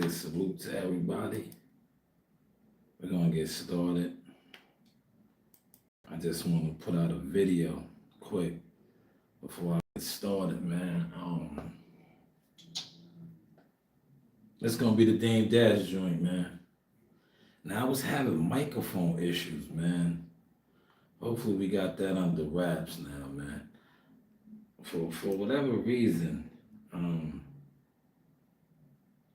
say salute to everybody. We're gonna get started. I just want to put out a video quick before I get started, man. It's gonna be the Dame Dash joint, man. Now I was having microphone issues, man. Hopefully we got that under wraps now, man. For whatever reason,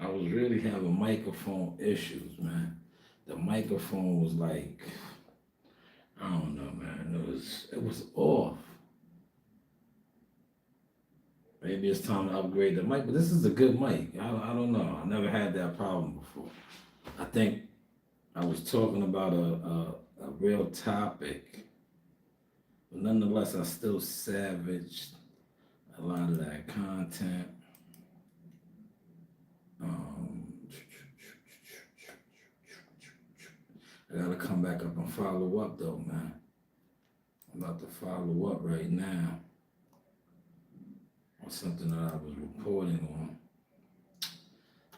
I was really having microphone issues, man. The microphone was like, I don't know, man. It was off. Maybe it's time to upgrade the mic, but this is a good mic. I don't know. I never had that problem before. I think I was talking about a real topic, but nonetheless, I still savaged a lot of that content. I gotta come back up and follow up though, man. I'm about to follow up right now on something that I was reporting on.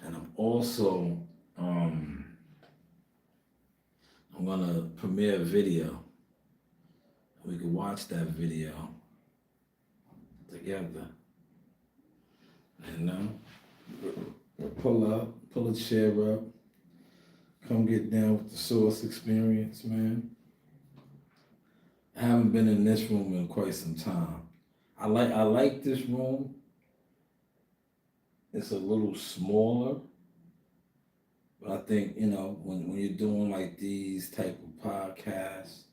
And I'm also, I'm gonna premiere a video. We can watch that video together. And pull a chair up. Come get down with the Source Experience, man. I haven't been in this room in quite some time. I like this room. It's a little smaller, but I think, when you're doing like these type of podcasts,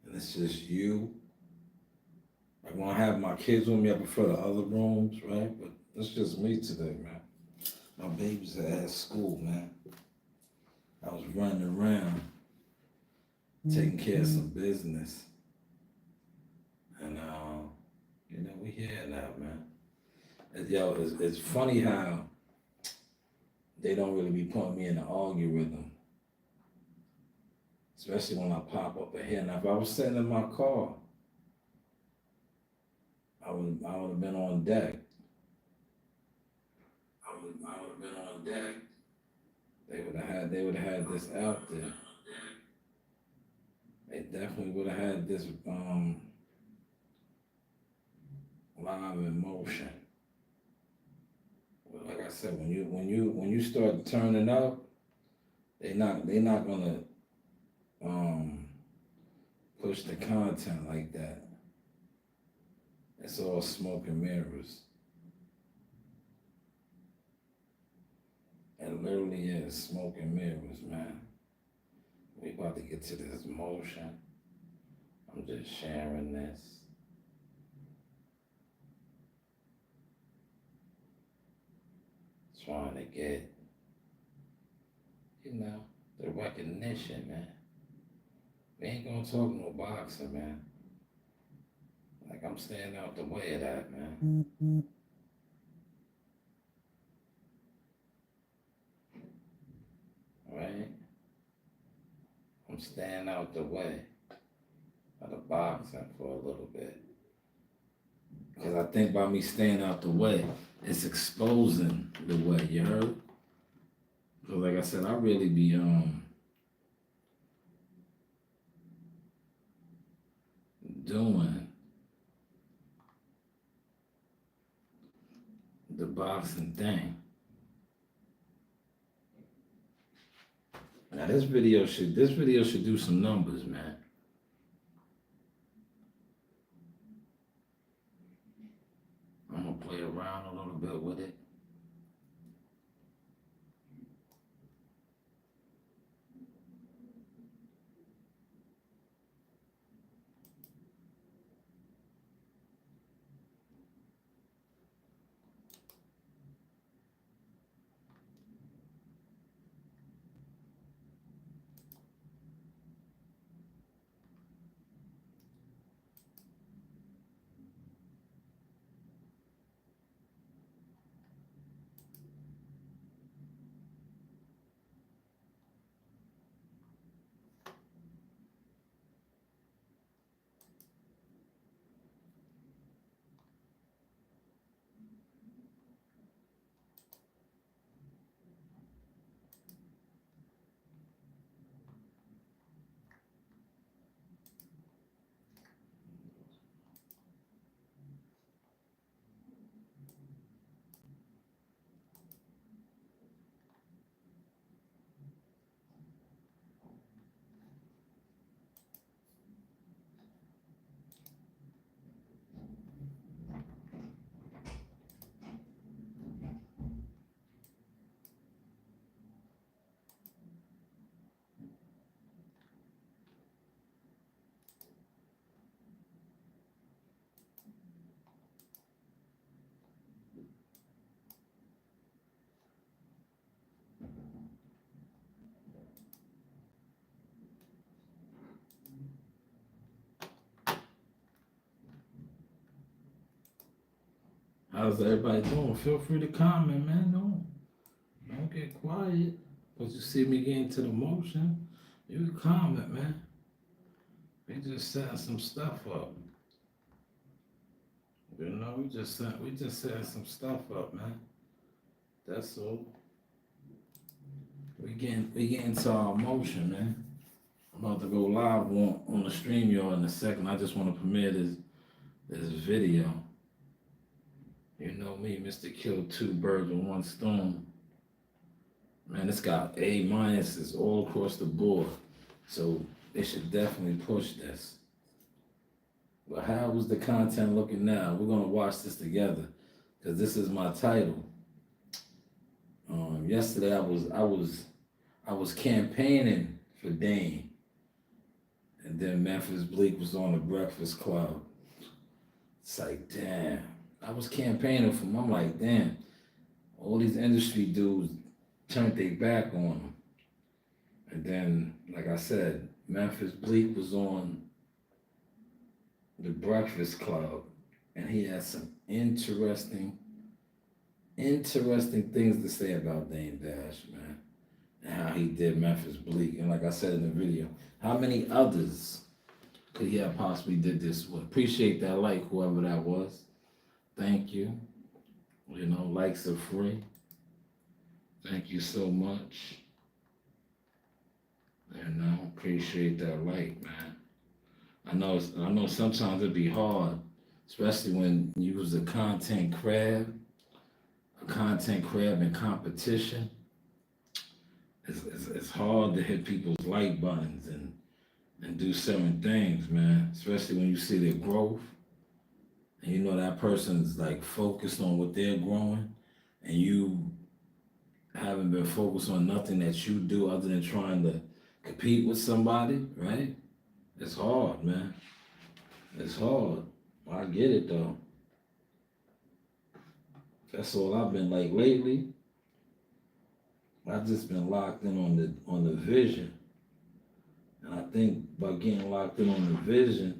and it's just you. Like when I have my kids with me, I prefer the other rooms, right? But it's just me today, man. My baby's at school, man. I was running around, taking care of some business. And, we here now, man. It's funny how they don't really be putting me in the algorithm, especially when I pop up in here. Now, if I was sitting in my car, I would have been on deck. I would have been on deck. They would have had this out there. They definitely would have had this live in motion. But like I said, when you start turning up, they not gonna push the content like that. It's all smoke and mirrors. It literally is smoke and mirrors, man. We about to get to this motion. I'm just sharing this. Trying to get, the recognition, man. We ain't gonna talk no boxing, man. Like, I'm staying out the way of that, man. Right? I'm staying out the way of the boxing for a little bit. Because I think by me staying out the way, it's exposing the way, you heard? So like I said, I really be doing the boxing thing. Now this video should do some numbers, man. I'm gonna play around a little bit with it. How's everybody doing? Feel free to comment, man. Don't get quiet. Cause you see me getting to the motion, you can comment, man. We just setting some stuff up. You know, we just setting some stuff up, man. That's all. We getting to our motion, man. I'm about to go live on the stream yard in a second. I just want to premiere this video. You know me, Mr. Kill two birds with one stone. Man, it's got A minuses all across the board. So they should definitely push this. But how was the content looking now? We're gonna watch this together. Cause this is my title. Yesterday I was campaigning for Dame. And then Memphis Bleek was on the Breakfast Club. It's like, damn. I was campaigning for him. I'm like, damn. All these industry dudes turned their back on him. And then, like I said, Memphis Bleek was on the Breakfast Club. And he had some interesting things to say about Dame Dash, man. And how he did Memphis Bleek. And like I said in the video, how many others could he have possibly did this with? Appreciate that like, whoever that was. Thank you. You know, likes are free. Thank you so much. You know, appreciate that like, man. I know sometimes it'd be hard, especially when you was a content crab in competition. It's hard to hit people's like buttons and do certain things, man. Especially when you see their growth. And you know that person's like focused on what they're growing, and you haven't been focused on nothing that you do other than trying to compete with somebody, right? It's hard, man. It's hard. I get it though. That's all I've been like lately. I've just been locked in on the vision. And I think by getting locked in on the vision,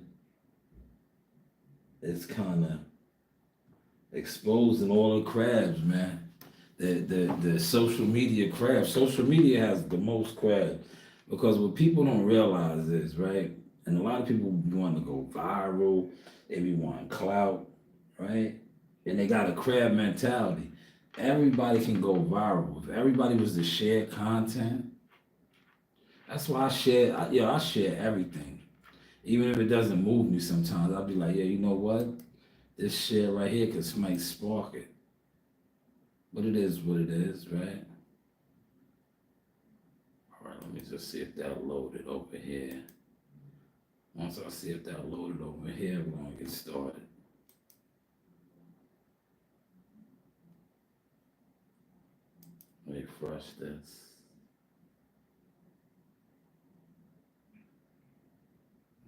it's kind of exposing all the crabs, man. The social media crab. Social media has the most crab because what people don't realize is, right? And a lot of people want to go viral. They be wanting clout, right? And they got a crab mentality. Everybody can go viral. If everybody was to share content, that's why I share everything. Even if it doesn't move me sometimes, I'll be like, yeah, you know what? This shit right here might spark it. But it is what it is, right? All right, let me just see if that loaded over here. Once I see if that loaded over here, we're gonna get started. Let me refresh this.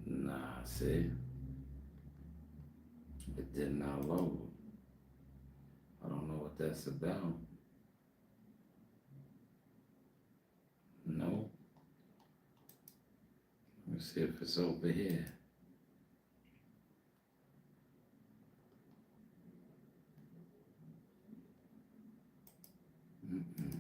Nah, see? It did not load. I don't know what that's about. No. Let me see if it's over here. Mm-mm.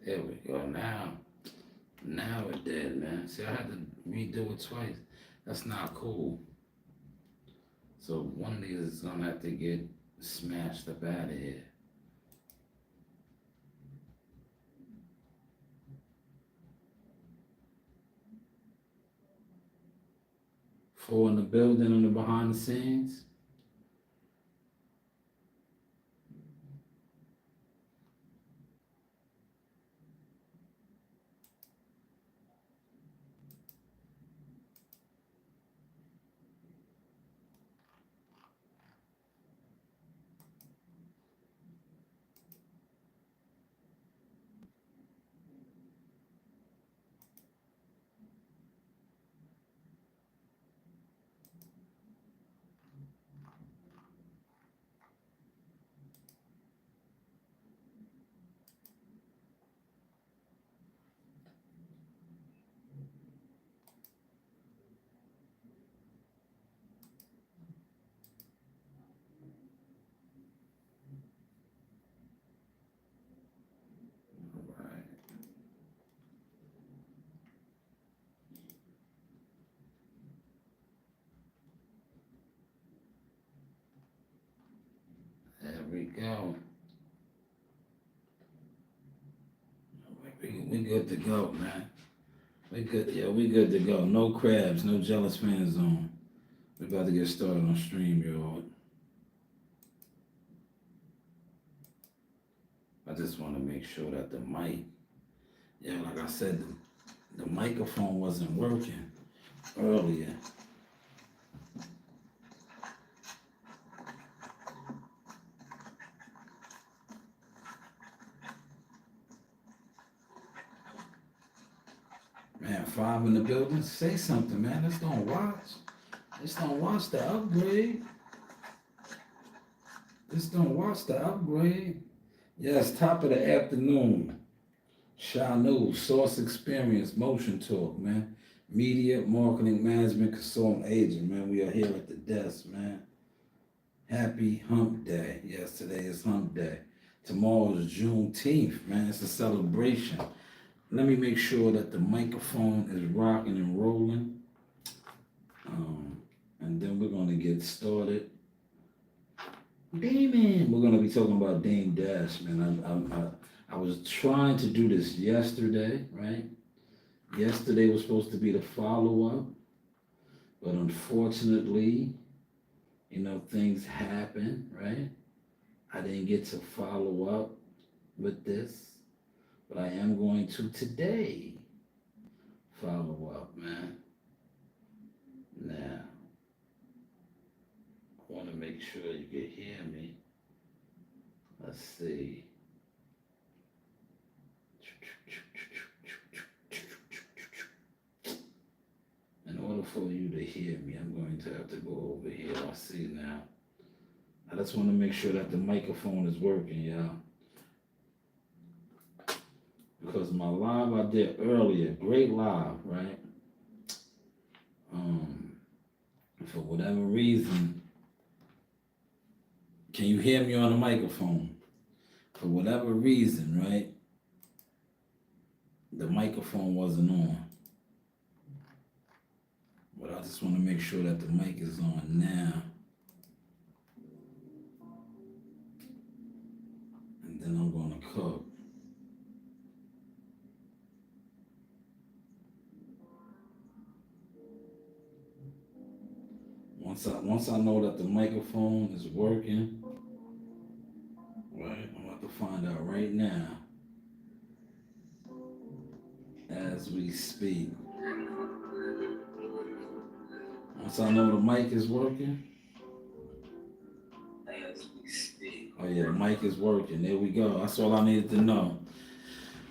There we go. Now it did, man. See, I had to redo it twice. That's not cool. So one of these is gonna have to get smashed up out of here. Four in the building and the behind the scenes. go. We good to go, man. We good, yeah, we good to go. No crabs, no jealous fan zone. We about to get started on stream, y'all. I just want to make sure that the mic, yeah, like I said, the microphone wasn't working earlier. Man, 5 in the building. Say something, man. Let's don't watch. Let's don't watch the upgrade. Let's don't watch the upgrade. Yes, top of the afternoon. Shy News, Source Experience, Motion Talk, man. Media, Marketing, Management, Consultant Agent, man. We are here at the desk, man. Happy Hump Day. Yes, today is Hump Day. Tomorrow is Juneteenth, man. It's a celebration. Let me make sure that the microphone is rocking and rolling. And then we're going to get started. Damon. We're going to be talking about Dame Dash, man. I was trying to do this yesterday, right? Yesterday was supposed to be the follow-up. But unfortunately, you know, things happen, right? I didn't get to follow up with this. But I am going to today follow up, man. Now, I want to make sure you can hear me. Let's see. In order for you to hear me, I'm going to have to go over here. I see now. I just want to make sure that the microphone is working, y'all. Because my live I did earlier, great live, right? For whatever reason, can you hear me on the microphone? For whatever reason, right? The microphone wasn't on. But I just want to make sure that the mic is on now. And then I'm going to cook. Once I know that the microphone is working, right, I'm about to find out right now as we speak. Once I know the mic is working, as we speak. Oh yeah, the mic is working. There we go. That's all I needed to know.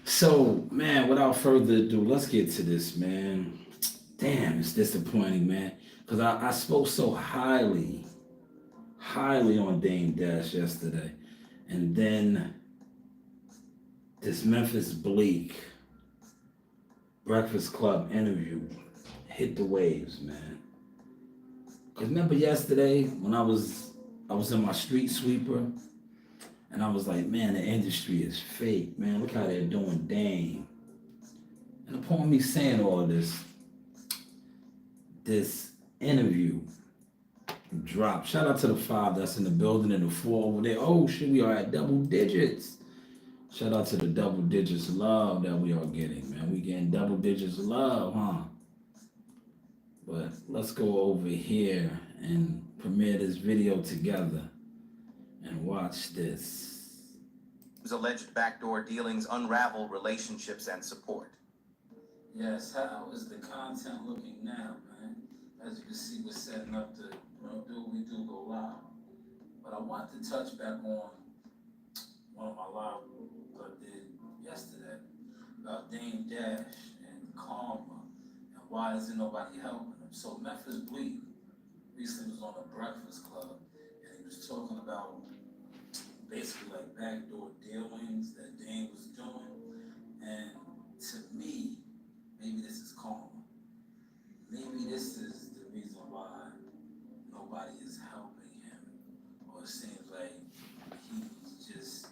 So, man, without further ado, let's get to this, man. Damn, it's disappointing, man. Because I spoke so highly on Dame Dash yesterday. And then this Memphis Bleek Breakfast Club interview hit the waves, man. Because remember yesterday when I was in my street sweeper and I was like, man, the industry is fake, man. Look how they're doing Dame. And upon me saying all this interview drop. Shout out to the 5 that's in the building and the 4 over there. Oh shit, we are at double digits. Shout out to the double digits love that we are getting, man. We getting double digits love, huh? But let's go over here and premiere this video together and watch this. Alleged backdoor dealings unravel relationships and support. Yes, how is the content looking now, man? As you can see, we're setting up to do what we do, go live. But I want to touch back on one of my live I did yesterday about Dame Dash and Karma and why isn't nobody helping him. So Memphis Bleek recently was on the Breakfast Club and he was talking about basically like backdoor dealings that Dame was doing. And to me, maybe this is karma. Maybe this is the reason why nobody is helping him. Or it seems like he just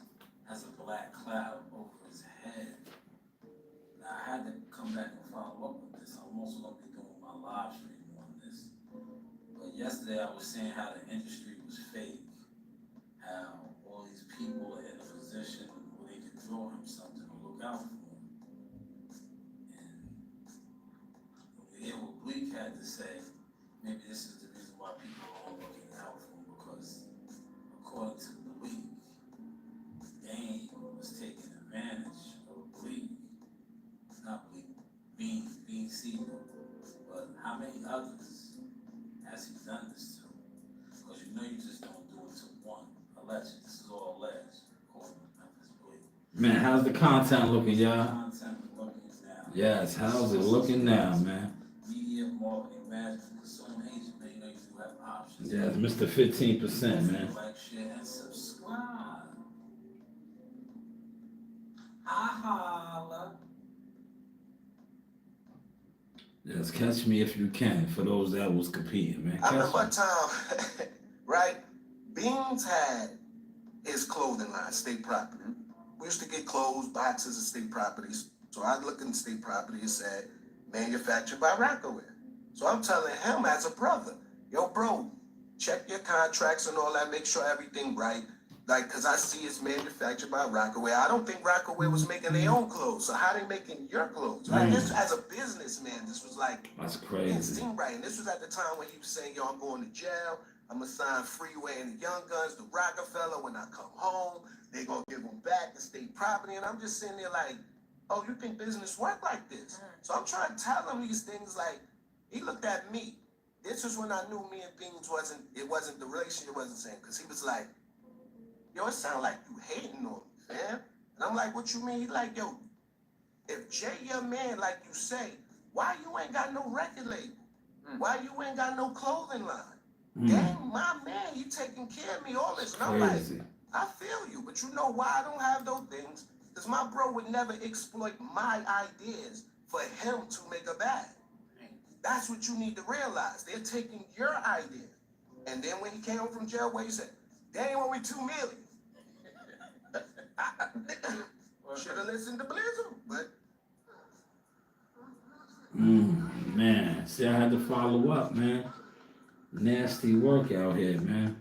has a black cloud over his head. Now I had to come back and follow up with this. I'm also going to be doing my live stream on this. But yesterday I was saying how the industry was fake. How all these people in a position where they can throw him something or look out for him. And when you hear what Bleak had to say, maybe this is the reason why people are looking out for him, because according to Bleak, Dame was taking advantage of Bleak. Not Bleak, Bean Siegel. But how many others has he done this to? Because you know you just don't do it to one. Alleged. This is all alleged. According to Memphis Bleak. Man, how's the content looking, y'all? Content looking now. Yes, how's it looking now, man? Media, marketing, management, consumer agent, man. You know you do have options. Yes, Mr. 15%, man. Like, share, and subscribe. Holla. Yes, catch me if you can, for those that was competing, man. I remember a time, right? Beans had his clothing line, State Property. We used to get clothes, boxes of State Properties. So I'd look in the State Property and said, manufactured by Rockaware. So I'm telling him as a brother, yo, bro, check your contracts and all that, make sure everything right. Like, cause I see it's manufactured by Rockaware. I don't think Rockaware was making their own clothes. So how they making your clothes? Right? This, as a businessman, this was like, that's crazy. It seemed right. And this was at the time when he was saying, yo, I'm going to jail. I'm gonna sign Freeway and the Young Guns to Rockefeller. When I come home, they gonna give them back the State Property. And I'm just sitting there like, oh, you think business work like this? So I'm trying to tell him these things. Like, he looked at me. This is when I knew me and Beans wasn't the relationship wasn't the same. Cause he was like, yo, it sound like you hating on me, fam. And I'm like, what you mean? He like, yo, if Jay your man, like you say, why you ain't got no record label? Why you ain't got no clothing line? Dang, my man, he taking care of me, all this. And I'm like, I feel you, but you know why I don't have those things? Because my bro would never exploit my ideas for him to make a bag. That's what you need to realize. They're taking your idea. And then when he came home from jail, what he said, they ain't want me $2 million. Should have listened to Blizzard, but. Man, see, I had to follow up, man. Nasty work out here, man.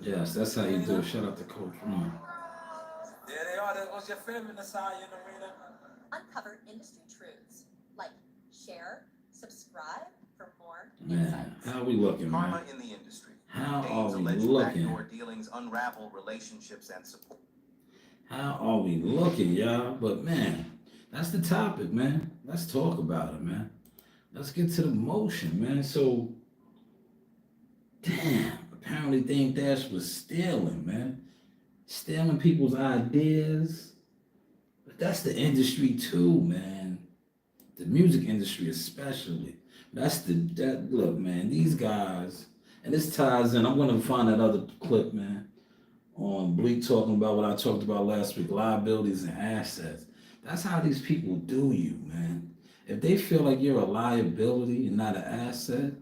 Yes, that's how you do it. Shout out to Coach Ron. There they are. That was your favorite Italian arena. Uncover industry truths like share, subscribe for more Man, insights. how we looking, Karma man? in the industry. How Dame's are we alleged looking? backdoor dealings unravel relationships and support. How are we looking, y'all? But man, that's the topic, man. Let's talk about it, man. Let's get to the motion, man. So, damn, apparently Dame Dash was stealing, man. Stealing people's ideas. But that's the industry too, man. The music industry especially. Look, man, these guys, and this ties in, I'm gonna find that other clip, man, on Bleak talking about what I talked about last week, liabilities and assets. That's how these people do you, man. If they feel like you're a liability and not an asset,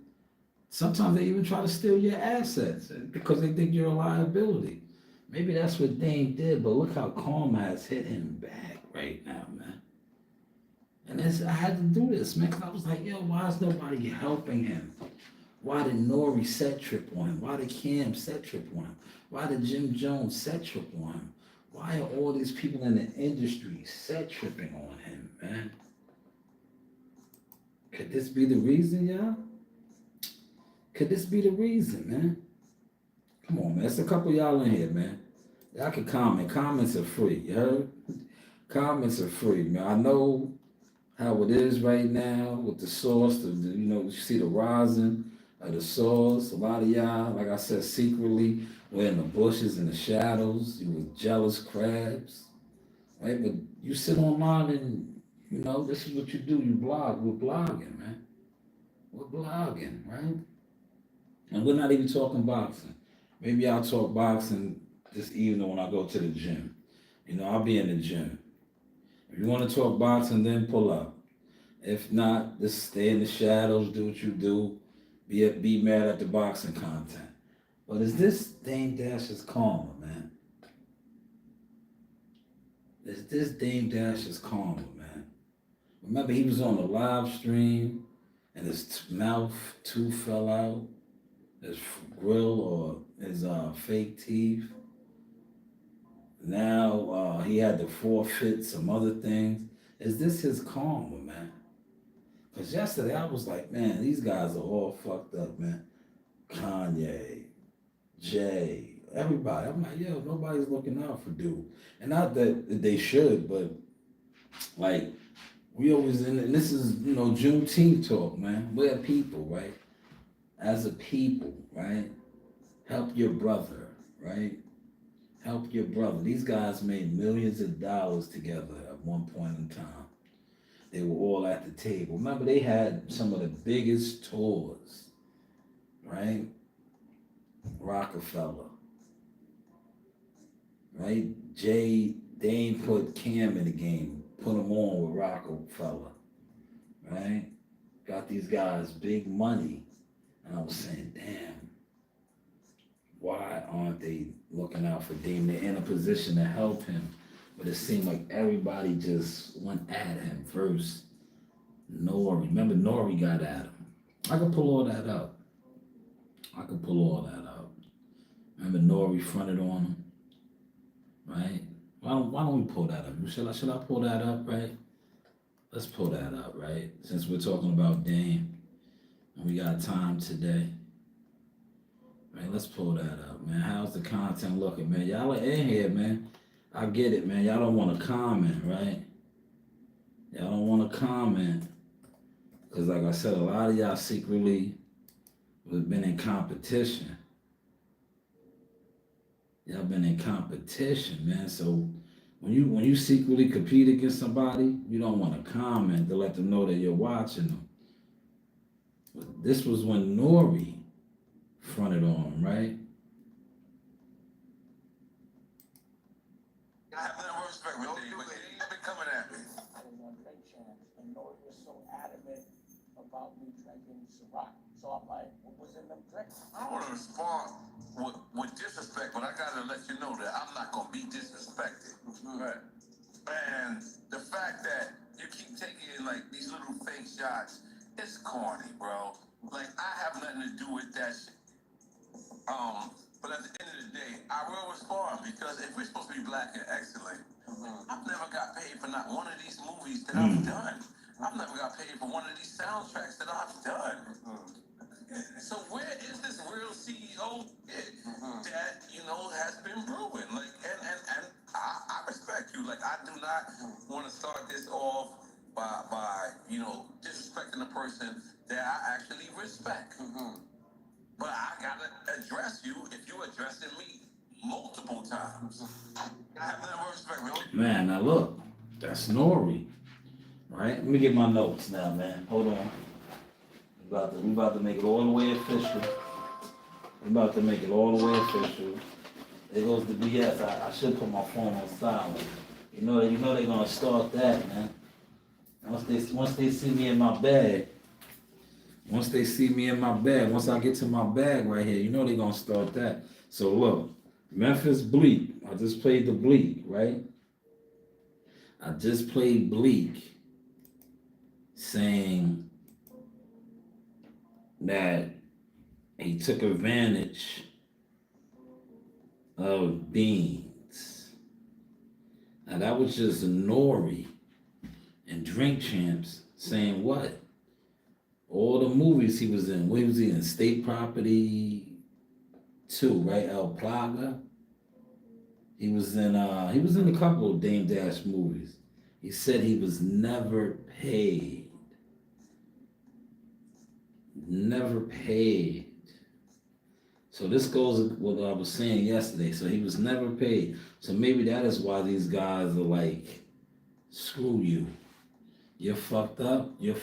sometimes they even try to steal your assets because they think you're a liability. Maybe that's what Dame did, but look how karma has hit him back right now, man. And I had to do this, man, because I was like, yo, why is nobody helping him? Why did Nori set trip on him? Why did Cam set trip on him? Why did Jim Jones set trip on him? Why are all these people in the industry set tripping on him, man? Could this be the reason, y'all? Could this be the reason, man? Come on, man. There's a couple of y'all in here, man. Y'all can comment. Comments are free, you heard? Comments are free, man. I know how it is right now with the source, you see the rising of the source. A lot of y'all, like I said, secretly were in the bushes and the shadows. You were jealous crabs, right? But you sit online and, this is what you do. You blog. We're blogging, man. We're blogging, right? And we're not even talking boxing. Maybe I'll talk boxing this evening when I go to the gym. I'll be in the gym. If you want to talk boxing, then pull up. If not, just stay in the shadows, do what you do. Be mad at the boxing content. But is this Dame Dash's karma, man? Is this Dame Dash's karma, man? Remember, he was on a live stream and his mouth tooth fell out. his grill or his fake teeth. Now he had to forfeit some other things. Is this his karma, man? Because yesterday I was like, man, these guys are all fucked up, man. Kanye, Jay, everybody. I'm like, yo, nobody's looking out for dude. And not that they should, but like, we always and this is, Juneteenth talk, man. We're people, right? As a people, right? Help your brother, right? Help your brother. These guys made millions of dollars together at one point in time. They were all at the table. Remember, they had some of the biggest tours, right? Rockefeller, right? They ain't put Cam in the game, put him on with Rockefeller, right? Got these guys big money. And I was saying, damn, why aren't they looking out for Dame? They're in a position to help him. But it seemed like everybody just went at him first. Nori. Remember, Nori got at him. I could pull all that up. Remember, Nori fronted on him, right? Why don't we pull that up? Should I pull that up, right? Let's pull that up, right? Since we're talking about Dame, and we got time today. Right, let's pull that up, man. How's the content looking, man? Y'all are in here, man. I get it, man. Y'all don't want to comment, right? Y'all don't want to comment. Because like I said, a lot of y'all secretly have been in competition. Y'all been in competition, man. So when you secretly compete against somebody, you don't want to comment to let them know that you're watching them. But this was when Nori fronted on him, right? I have no respect for you, but you've been coming at me. I was on Drake channel, and Nori was so adamant about me drinking Ciroc. So I'm like, what was in them drinks? I don't want to respond with disrespect, but I gotta let you know that I'm not gonna be disrespected. Right. And the fact that you keep taking like these little fake shots, it's corny, bro. Like I have nothing to do with that shit. But at the end of the day, I will respond because if we're supposed to be black and excellent, I've never got paid for not one of these movies that I've done. I've never got paid for one of these soundtracks that I've done. So where is this real CEO that has been brewing? Like, and I respect you. Like, I do not want to start this off by disrespecting a person that I actually respect. But I gotta address you if you're addressing me multiple times. I have no respect, man. Man, now look, that's Nori, right? Let me get my notes now, man. Hold on. We about to make it all the way official. There goes the BS. I should put my phone on silent. You know they're gonna start that, man. Once they see me in my bag. Once I get to my bag right here, they're gonna start that. So look, Memphis Bleak. I just played the Bleak, right? I just played Bleak saying that he took advantage of Beans. Now that was just Nori and Drink Champs saying what? All the movies he was in. What was he in? State Property 2, right? El Plaga. He was in a couple of Dame Dash movies. He said he was never paid. Never paid. So this goes with what I was saying yesterday. So he was never paid. So maybe that is why these guys are like, screw you. You're fucked up. You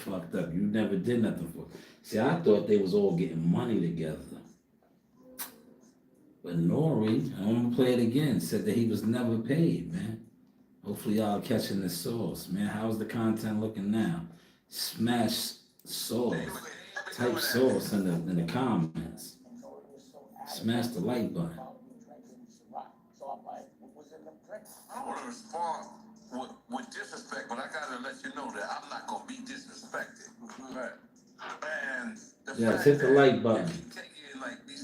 never did nothing for it. See, I thought they was all getting money together. But Nori, I'm gonna play it again, said that he was never paid, man. Hopefully y'all catching the sauce, man. How's the content looking now? Smash sauce. Type sauce in the comments. Smash the like button. So I'm like, what was in them drinks? I don't want to respond with disrespect, but I gotta let you know that I'm not gonna be disrespected. Right. And the fact hit the that like button. you keep taking like these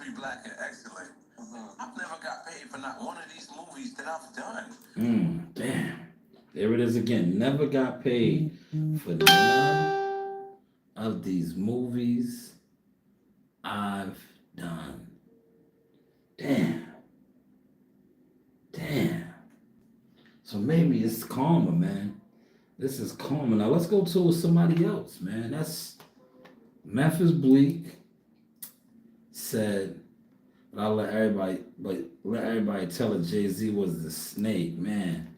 Free Black and Excellent. I've never got paid for not one of these movies that I've done. Damn. There it is again. Never got paid for none of these movies I've done. Damn. So maybe it's karma, man. This is karma. Now let's go to somebody else, man. That's Memphis Bleak said, but I'll let everybody tell it Jay-Z was the snake, man.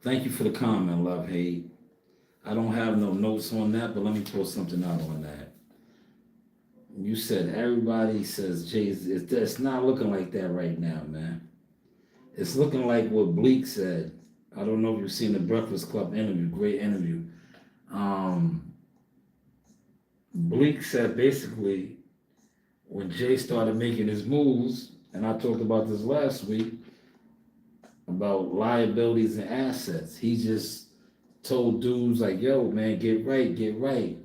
Thank you for the comment, Love Hate. I don't have no notes on that, but let me pull something out on that. You said everybody says Jay-Z. It's not looking like that right now, man. It's looking like what Bleak said. I don't know if you've seen the Breakfast Club interview. Great interview. Bleak said basically when Jay started making his moves, and I talked about this last week, about liabilities and assets. He just told dudes like, yo, man, get right.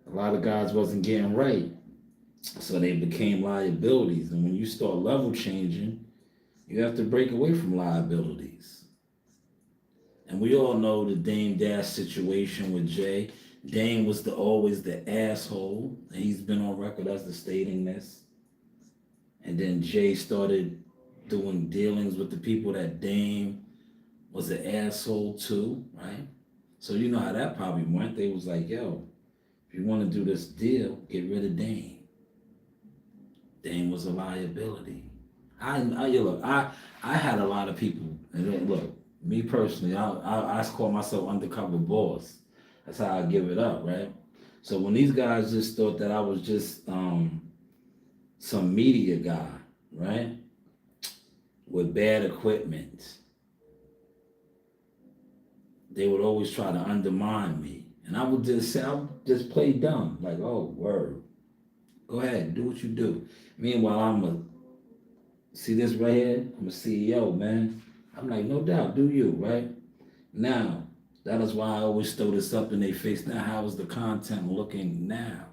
A lot of guys wasn't getting right. So they became liabilities. And when you start level changing, you have to break away from liabilities. And we all know the Dame Dash situation with Jay. Dame was always the asshole. And he's been on record as the stating this. And then Jay started doing dealings with the people that Dame was an asshole to, right? So you know how that probably went. They was like, yo, if you want to do this deal, get rid of Dame. Dame was a liability. I had a lot of people, and then, look, me personally, I call myself undercover boss. That's how I give it up, right? So when these guys just thought that I was just some media guy, right, with bad equipment, they would always try to undermine me. And I would just say, I would just play dumb, like, oh, word. Go ahead, do what you do. Meanwhile, see this right here? I'm a CEO, man. I'm like, no doubt, do you, right? Now, that is why I always throw this up in their face. Now, how is the content looking now?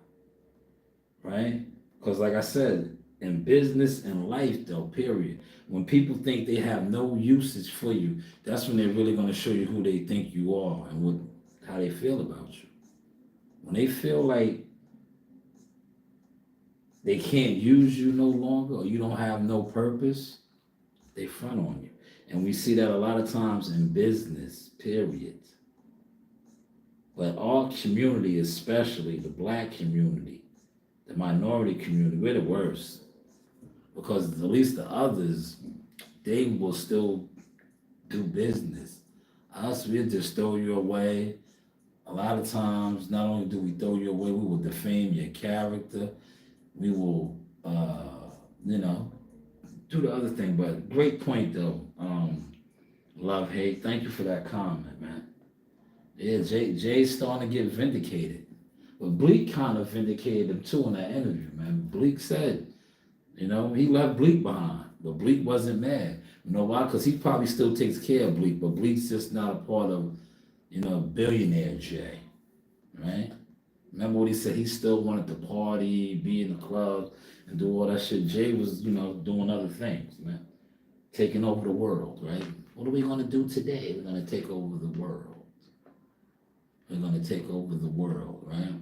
Right? Because like I said, in business and life though, period, when people think they have no usage for you, that's when they're really going to show you who they think you are and how they feel about you. When they feel like they can't use you no longer or you don't have no purpose, they front on you. And we see that a lot of times in business, period. But our community, especially the Black community, the minority community, we're the worst. Because at least the others, they will still do business. Us, we just throw you away. A lot of times, not only do we throw you away, we will defame your character. We will, do the other thing. But great point, though. Love, hate. Thank you for that comment, man. Yeah, Jay's starting to get vindicated. But Bleak kind of vindicated him, too, in that interview, man. Bleak said, he left Bleak behind. But Bleak wasn't mad. You know why? Because he probably still takes care of Bleak. But Bleak's just not a part of, billionaire Jay, right? Remember what he said? He still wanted to party, be in the club, and do all that shit. Jay was, doing other things, man. Taking over the world, right? What are we going to do today? We're going to take over the world. We're going to take over the world, right?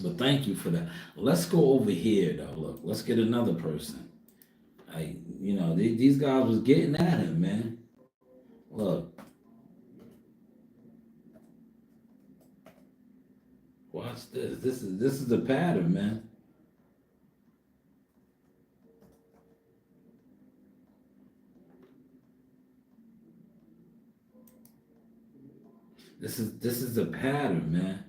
But thank you for that. Let's go over here, though. Look, let's get another person. These guys was getting at him, man. Look. Watch this. This is the pattern, man. This is the pattern, man.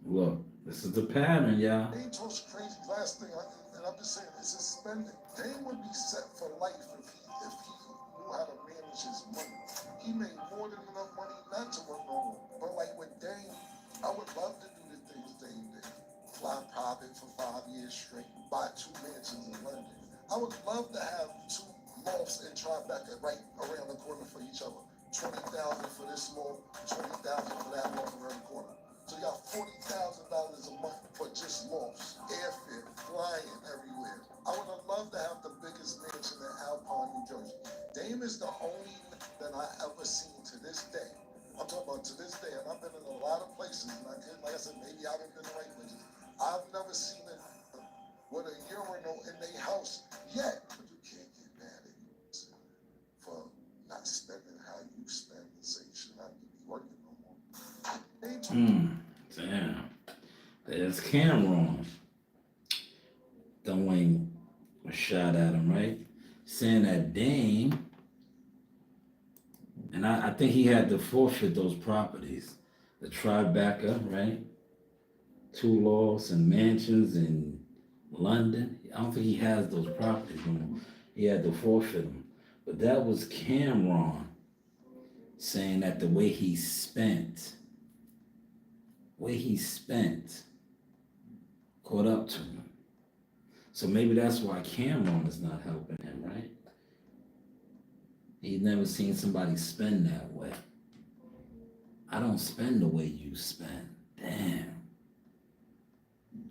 Look, this is the pattern, y'all. Dame told us crazy last thing, and I'm just saying, it's suspended. Dame would be set for life if he knew how to manage his money. He made more than enough money not to work no more. But like with Dame, I would love to do the things Dame did. Fly private for 5 years straight, buy 2 mansions in London. I would love to have 2 lofts in Tribeca right around the corner for each other. 20,000 for this small, 20,000 for that loft around the corner. So you got $40,000 a month for just loss, airfare, flying everywhere. I would have loved to have the biggest mansion in Alpine, New Jersey. Dame is the only that I ever seen to this day. I'm talking about to this day, and I've been in a lot of places. And like I said, maybe I haven't been in the right places. I've never seen it with a urinal in their house yet. But you can't get mad at you for not spending how you spend and say you should not be working no more. They told Damn. There's Cameron throwing a shot at him, right? Saying that Dame, and I think he had to forfeit those properties. The Tribeca, right? 2 laws and mansions in London. I don't think he has those properties anymore. He had to forfeit them. But that was Cameron saying that the way he spent caught up to him. So maybe that's why Cameron is not helping him, right? He's never seen somebody spend that way. I don't spend the way you spend. Damn.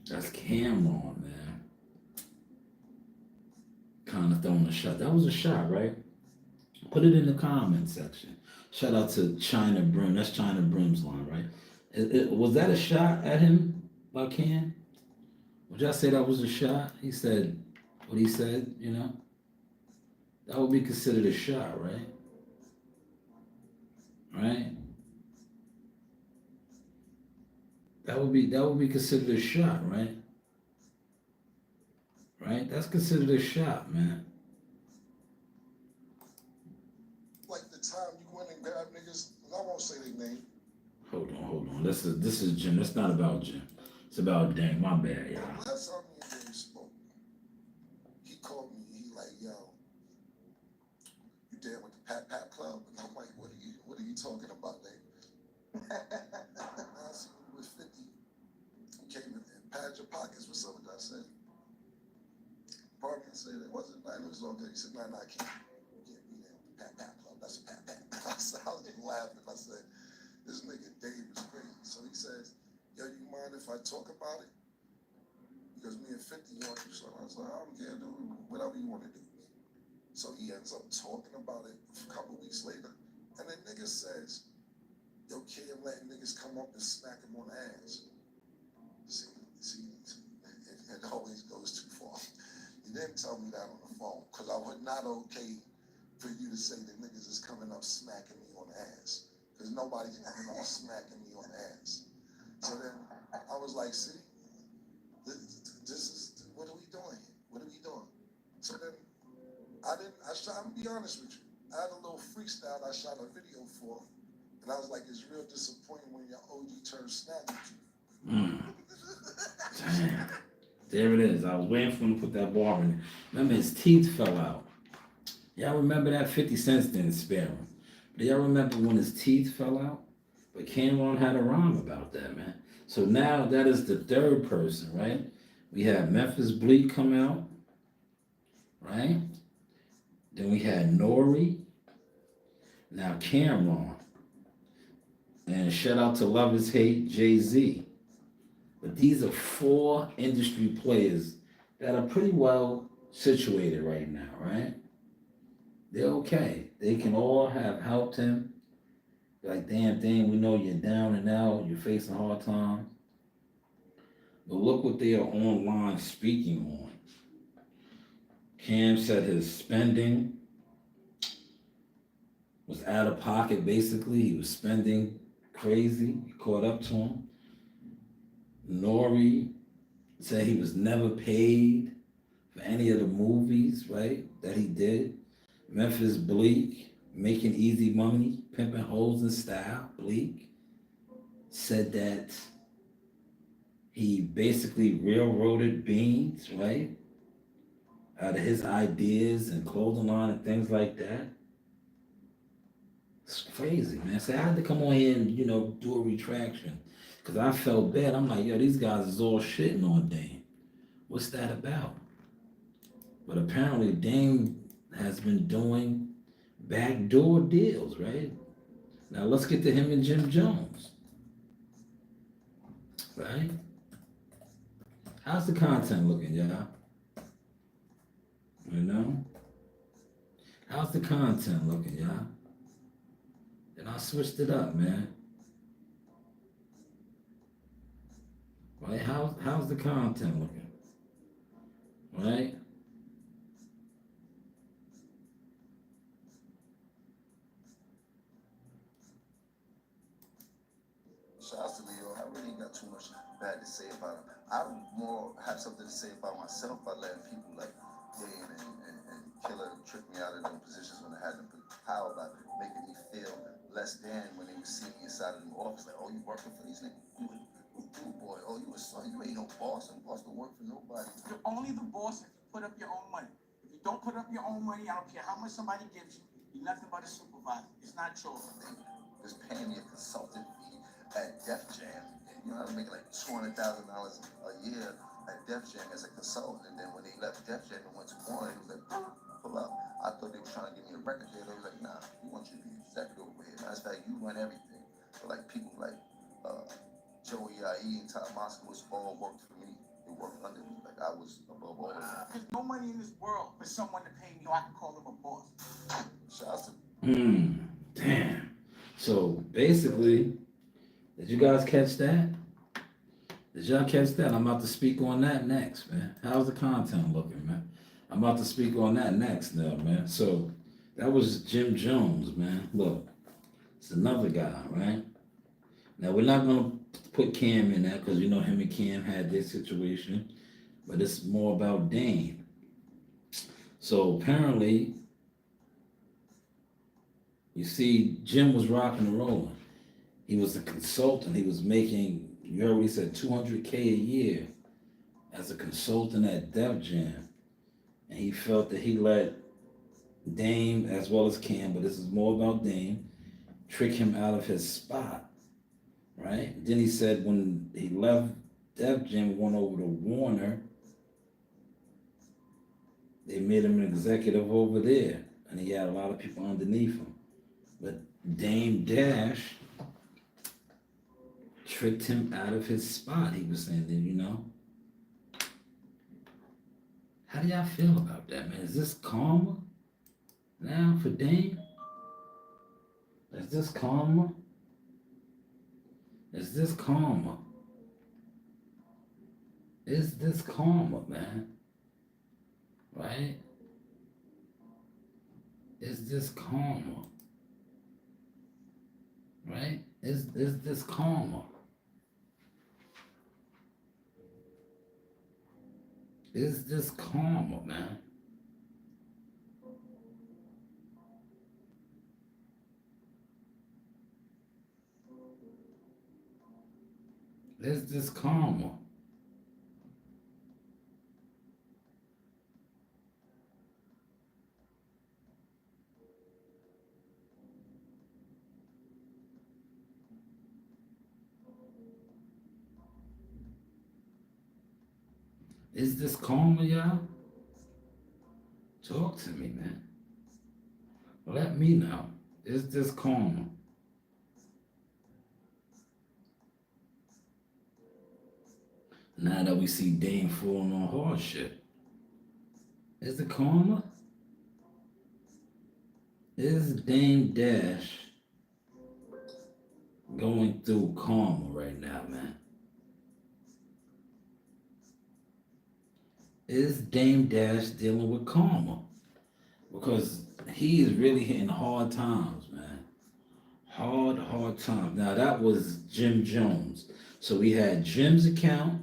That's Cameron, man. Kind of throwing a shot. That was a shot, right? Put it in the comment section. Shout out to China Brim. That's China Brim's line, right? Was that a shot at him by Cam? Would y'all say that was a shot? He said what he said, you know? That would be considered a shot, right? Right? That would be considered a shot, right? Right? That's considered a shot, man. like the time you went and grabbed niggas, and I won't say their name. Hold on. This is Jim. It's not about Jim. It's about Dang. My bad, y'all. Last time me and Dave spoke, he called me. He like, yo, you down with the Pat Pat Club? And I'm like, what are you talking about, Dave? I see you with 50. You came in and padded your pockets. What's up with that? I said, pardon me. I said, it wasn't nothing. It was all good. He said, no, I can't. You can't be there with the Pat Pat Club. That's a Pat Pat. I was just laughing. I said, this nigga Dave is crazy. So he says, yo, you mind if I talk about it? Because me and 50 want to do something. I was like, I don't care, do whatever you want to do. So he ends up talking about it a couple weeks later. And the nigga says, yo, Cam letting niggas come up and smack him on the ass. See, it always goes too far. He didn't tell me that on the phone, because I would not okay for you to say that niggas is coming up smacking me on the ass. Because nobody's coming up smacking me on the ass. So then I was like, see, this is, what are we doing here? What are we doing? So then I'm gonna be honest with you. I had a little freestyle I shot a video for, and I was like, it's real disappointing when your OG turns snap at you. Damn. There it is. I was waiting for him to put that bar in there. Remember, his teeth fell out. Y'all remember that? 50 cents didn't spare him. Do y'all remember when his teeth fell out? But Cameron had a rhyme about that, man. So now that is the third person, right? We had Memphis Bleak come out, right? Then we had Nori. Now Cameron. And shout out to Love Is Hate, Jay-Z. But these are 4 industry players that are pretty well situated right now, right? They're okay. They can all have helped him. Like, damn thing, we know you're down and out, you're facing a hard time. But look what they are online speaking on. Cam said his spending was out of pocket, basically. He was spending crazy. He caught up to him. Nori said he was never paid for any of the movies, right, that he did. Memphis Bleak, making easy money, pimping hoes in style. Bleak said that he basically railroaded Beans, right, out of his ideas and clothing line and things like that. It's crazy, man. So I had to come on here and, do a retraction. Because I felt bad. I'm like, yo, these guys is all shitting on Dame. What's that about? But apparently Dame has been doing backdoor deals, right? Now let's get to him and Jim Jones. Right? How's the content looking, y'all? You know? How's the content looking, y'all? And I switched it up, man. Right? How's the content looking? Right? Shouts to Leo. I really ain't got too much bad to say about him. I more have something to say about myself by letting people like Dane and Killer trick me out of them positions when I had them power by making me feel less than when they would see me inside of them office. Like, oh, you working for these niggas? You boy. Oh, you a son. You ain't no boss. I'm boss don't work for nobody. You're only the boss if you put up your own money. If you don't put up your own money, I don't care how much somebody gives you, you're nothing but a supervisor. It's not yours. They just paying me a consultant fee at Def Jam. You know, I was making like $200,000 a year at Def Jam as a consultant. And then when they left Def Jam and went to Warner, it was like, pull up. I thought they were trying to give me a record deal. They was like, nah, we want you to be executive over here. Matter of fact, you run everything. But like people like Joey IE and Todd Moskowitz all worked for me. They worked under me. Like I was above all of them. There's no money in this world for someone to pay me, or I can call them a boss. Shouts to Damn. So basically, did you guys catch that? Did y'all catch that? I'm about to speak on that next, man. How's the content looking, man? I'm about to speak on that next now, man. So that was Jim Jones, man. Look, it's another guy, right? Now we're not gonna put Cam in that because you know him and Cam had this situation, but it's more about Dame. So apparently, you see, Jim was rocking and rolling. He was a consultant. He was making, you heard what he said, $200K a year as a consultant at Def Jam. And he felt that he let Dame, as well as Cam, but this is more about Dame, trick him out of his spot, right? Then he said when he left Def Jam and went over to Warner, they made him an executive over there. And he had a lot of people underneath him. But Dame Dash tricked him out of his spot. He was saying that, you know. How do y'all feel about that, man? Is this karma now for Dame? Is this karma? Is this karma? Is this karma, man? Right? Is this karma? Right? Is this karma? Is this karma, man? Is this karma? Is this karma, y'all? Talk to me, man. Let me know. Is this karma? Now that we see Dame falling on hard shit. Is it karma? Is Dame Dash going through karma right now, man? Is Dame Dash dealing with karma? Because he is really hitting hard times, man. Hard times. Now that was Jim Jones. So we had Jim's account.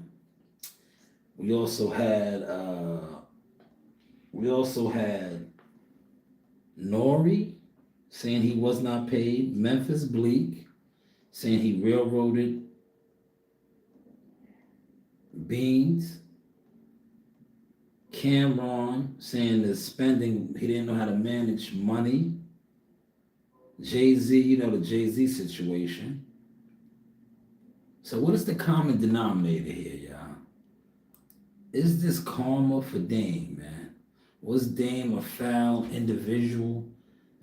We also had Nori saying he was not paid. Memphis Bleak saying he railroaded Beans. Cameron saying the spending, he didn't know how to manage money. Jay-Z, you know, the Jay-Z situation. So what is the common denominator here, y'all? Is this karma for Dame, man? Was Dame a foul individual?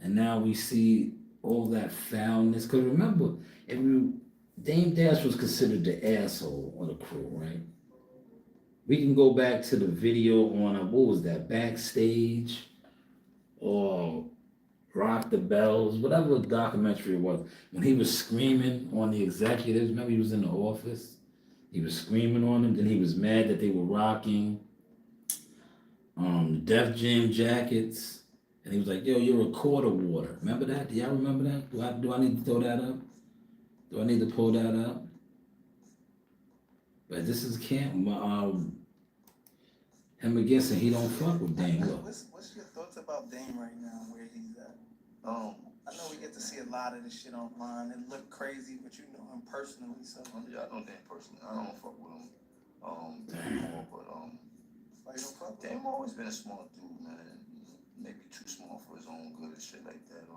And now we see all that foulness. Because remember, if you Dame Dash was considered the asshole of the crew, right? We can go back to the video on what was that, Backstage or Rock the Bells, whatever documentary it was, when he was screaming on the executives. Remember, he was in the office. He was screaming on them. Then he was mad that they were rocking Def Jam jackets, and he was like, "Yo, you're a quarter water." Remember that? Do y'all remember that? Do I need to throw that up? Do I need to pull that up? But this is Camp. Him against and he don't fuck with Dame. Look. What's your thoughts about Dame right now, where he's at? I know we get to see a lot of this shit online. It look crazy, but you know him personally, so. Yeah, I know Dame personally. I don't fuck with him. Anymore, but Why you don't fuck with Dame him? always been a smart dude, man. Maybe too small for his own good and shit like that.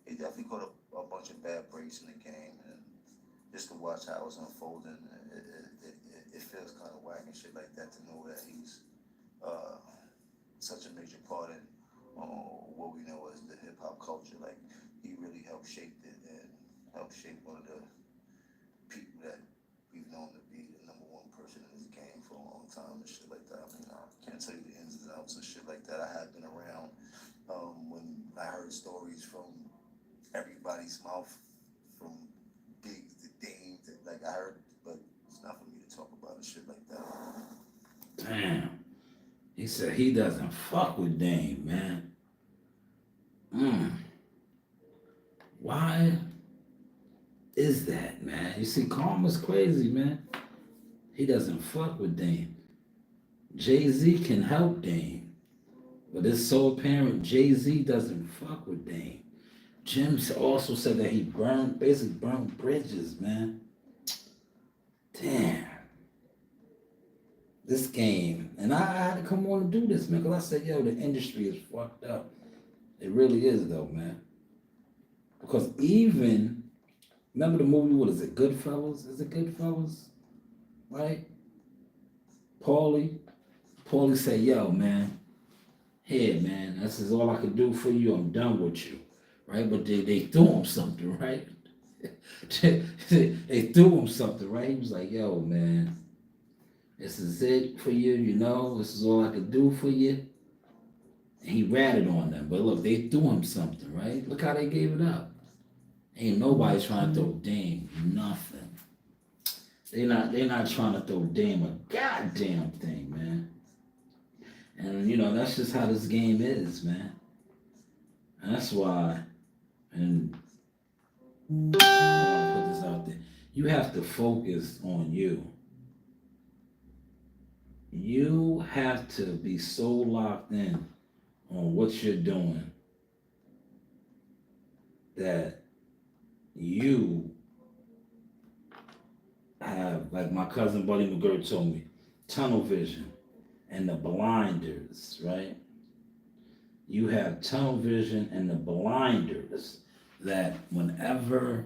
He definitely caught a bunch of bad breaks in the game, and just to watch how it's unfolding, it feels kind of whack and shit like that to know that he's such a major part in what we know as the hip hop culture. Like, he really helped shape it and helped shape one of the people that we've known to be the number one person in this game for a long time and shit like that. I mean, I can't tell you the ins and outs and shit like that. I have been around when I heard stories from everybody's mouth, from Biggs to Dame to, like, I heard, but it's not for me to talk about and shit like that. Damn. He said he doesn't fuck with Dame, man. Why is that, man? You see, Karma's crazy, man. He doesn't fuck with Dame. Jay-Z can help Dame, but it's so apparent Jay-Z doesn't fuck with Dame. Jim also said that he basically burned bridges, man. Damn. This game, and I had to come on and do this, man, because I said, yo, the industry is fucked up. It really is, though, man. Because even, remember the movie, what is it, Goodfellas? Is it Goodfellas? Right? Paulie said, yo, man, here, man, this is all I can do for you. I'm done with you. Right? But they threw him something, right? They threw him something, right? He was like, yo, man, this is it for you, you know? This is all I could do for you. And he ratted on them. But look, they threw him something, right? Look how they gave it up. Ain't nobody trying to throw Dame nothing. They're not trying to throw Dame a goddamn thing, man. And, you know, that's just how this game is, man. And that's why, and I want to put this out there, you have to focus on you. You have to be so locked in on what you're doing that you have, like my cousin Buddy McGirt told me, tunnel vision and the blinders, right? You have tunnel vision and the blinders that whenever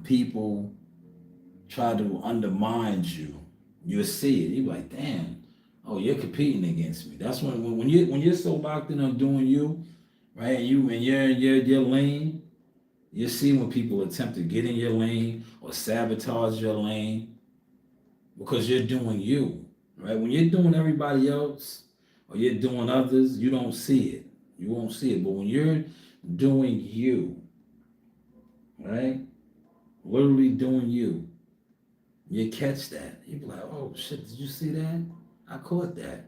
people try to undermine you, you'll see it. You're like, damn, oh, you're competing against me. That's when you're so locked in on doing you, right? And you're in your lane, you see when people attempt to get in your lane or sabotage your lane because you're doing you, right? When you're doing everybody else or you're doing others, you don't see it. You won't see it. But when you're doing you, right? Literally doing you, you catch that. You be like, oh shit, did you see that? I caught that.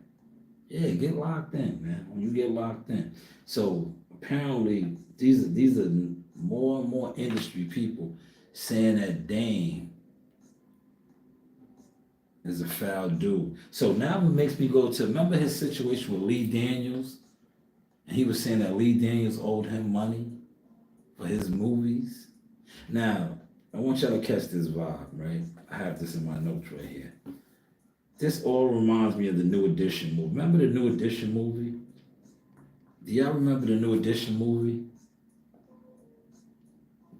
Yeah, get locked in, man. When you get locked in. So apparently these are more and more industry people saying that Dame is a foul dude. So now it makes me go to, remember his situation with Lee Daniels? And he was saying that Lee Daniels owed him money for his movies. Now, I want y'all to catch this vibe, right? I have this in my notes right here. This all reminds me of the New Edition movie. Remember the New Edition movie? Do y'all remember the New Edition movie?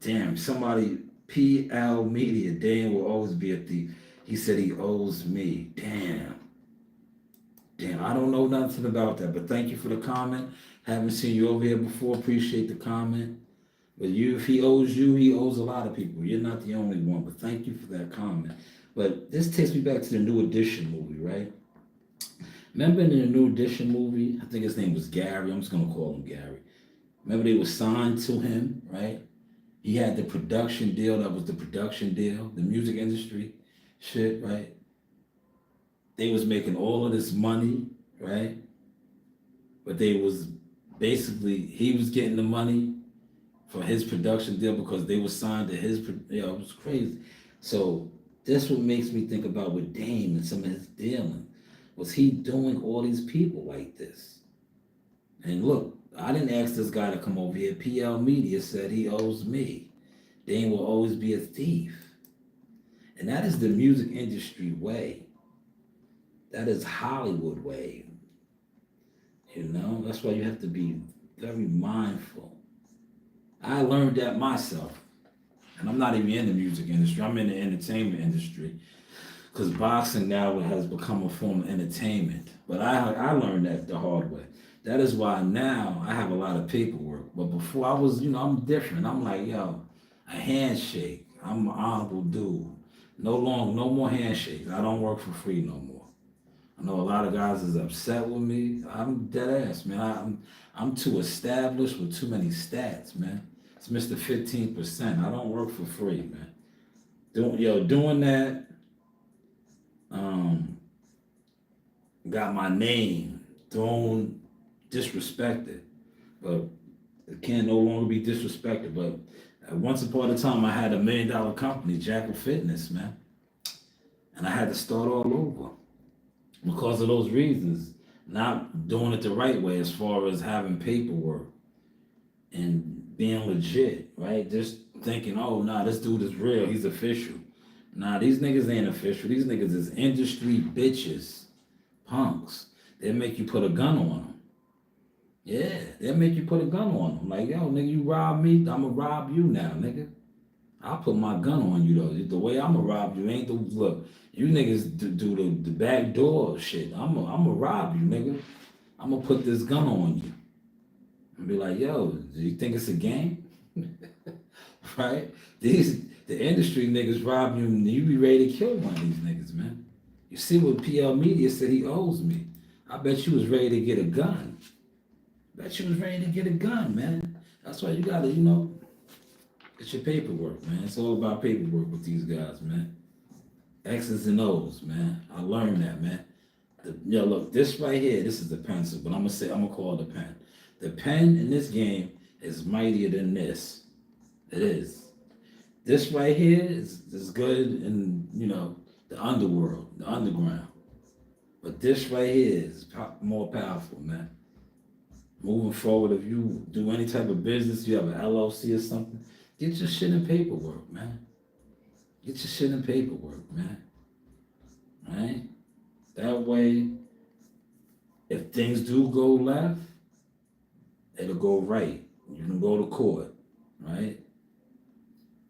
Damn, somebody, PL Media, Dan will always be at the, he said he owes me. Damn, I don't know nothing about that, but thank you for the comment. Haven't seen you over here before, appreciate the comment. But if he owes you, he owes a lot of people. You're not the only one. But thank you for that comment. But this takes me back to the New Edition movie, right? Remember in the New Edition movie, I think his name was Gary. I'm just gonna call him Gary. Remember they were signed to him, right? He had the production deal. That was the production deal, the music industry shit, right? They was making all of this money, right? But they was basically, he was getting the money for his production deal because they were signed to his, it was crazy. So that's what makes me think about with Dame and some of his dealing. Was he doing all these people like this? And look, I didn't ask this guy to come over here. PL Media said he owes me. Dame will always be a thief. And that is the music industry way. That is Hollywood way. You know, that's why you have to be very mindful. I learned that myself. And I'm not even in the music industry. I'm in the entertainment industry. Because boxing now has become a form of entertainment. But I learned that the hard way. That is why now I have a lot of paperwork. But before I was, I'm different. I'm like, yo, a handshake. I'm an honorable dude. No more handshakes. I don't work for free no more. I know a lot of guys is upset with me. I'm dead ass, man. I'm too established with too many stats, man. It's Mr. 15%. I don't work for free, man. Doing that, got my name thrown, disrespected. But it can no longer be disrespected. But once upon a time, I had $1 million company, Jackal Fitness, man. And I had to start all over because of those reasons. Not doing it the right way as far as having paperwork and being legit, right? Just thinking, oh, nah, this dude is real. He's official. Nah, these niggas ain't official. These niggas is industry bitches, punks. They'll make you put a gun on them. Yeah, they'll make you put a gun on them. Like, yo, nigga, you rob me, I'ma rob you now, nigga. I'll put my gun on you, though. The way I'ma rob you ain't the, look, you niggas do the back door shit. I'ma rob you, nigga. I'ma put this gun on you. And be like, yo, do you think it's a game? Right? The industry niggas rob you and you be ready to kill one of these niggas, man. You see what PL Media said he owes me. I bet you was ready to get a gun. Bet you was ready to get a gun, man. That's why you gotta, get your paperwork, man. It's all about paperwork with these guys, man. X's and O's, man. I learned that, man. Look, this right here, this is the pencil, but I'm gonna call it the pen. The pen in this game is mightier than this. It is. This right here is good in, the underworld, the underground. But this right here is more powerful, man. Moving forward, if you do any type of business, you have an LLC or something, get your shit in paperwork, man. Get your shit in paperwork, man. Right? That way, if things do go left, it'll go right. You can go to court, right?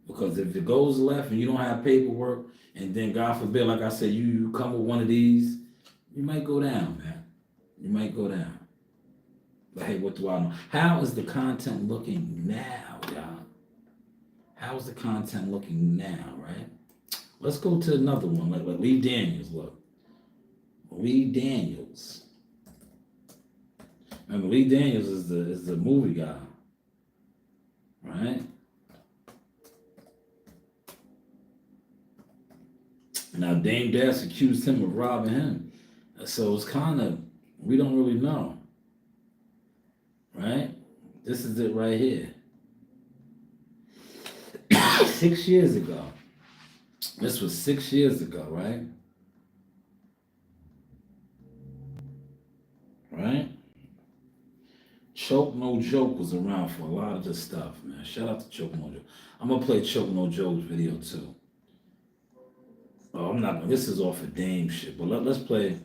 Because if it goes left and you don't have paperwork, and then God forbid, like I said, you come with one of these, you might go down, man. You might go down. But hey, what do I know? How is the content looking now, y'all? How is the content looking now, right? Let's go to another one, like Lee Daniels, look. Lee Daniels. Remember, Lee Daniels is the movie guy, right? Now, Dame Dash accused him of robbing him. So it's kind of, we don't really know, right? This is it right here. 6 years ago. This was 6 years ago, right? Right? Choke No Joke was around for a lot of this stuff, man. Shout out to Choke No Joke. I'm going to play Choke No Joke's video, too. Oh, I'm not. This is off of Dame shit, but let's play.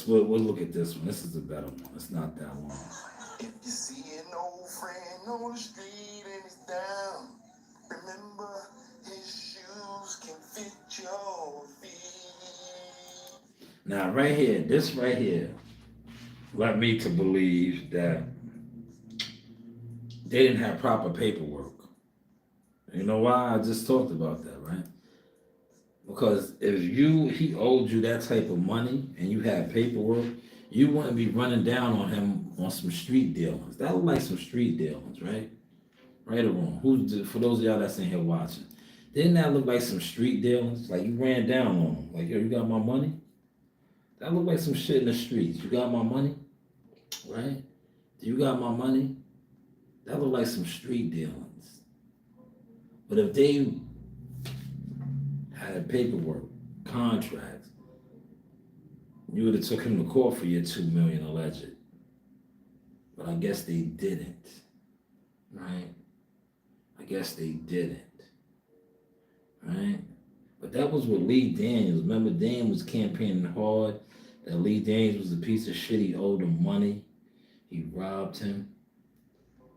We'll look at this one. This is a better one. It's not that long. If you see an old friend on the street and he's down, remember his shoes can fit your feet. Now, right here, this right here, led me to believe that they didn't have proper paperwork. You know why? I just talked about that, right? Because if he owed you that type of money and you had paperwork, you wouldn't be running down on him on some street dealings. That look like some street dealings, right? Right or wrong? For those of y'all that's in here watching, didn't that look like some street dealings? Like you ran down on him. Like, yo, you got my money? That look like some shit in the streets. You got my money? Right? You got my money? That look like some street dealings. But if they had paperwork, contracts, you would have took him to court for your $2 million alleged. But I guess they didn't. Right? I guess they didn't. Right? But that was with Lee Daniels. Remember, Dan was campaigning hard that Lee Daniels was a piece of shit. He owed him money. He robbed him.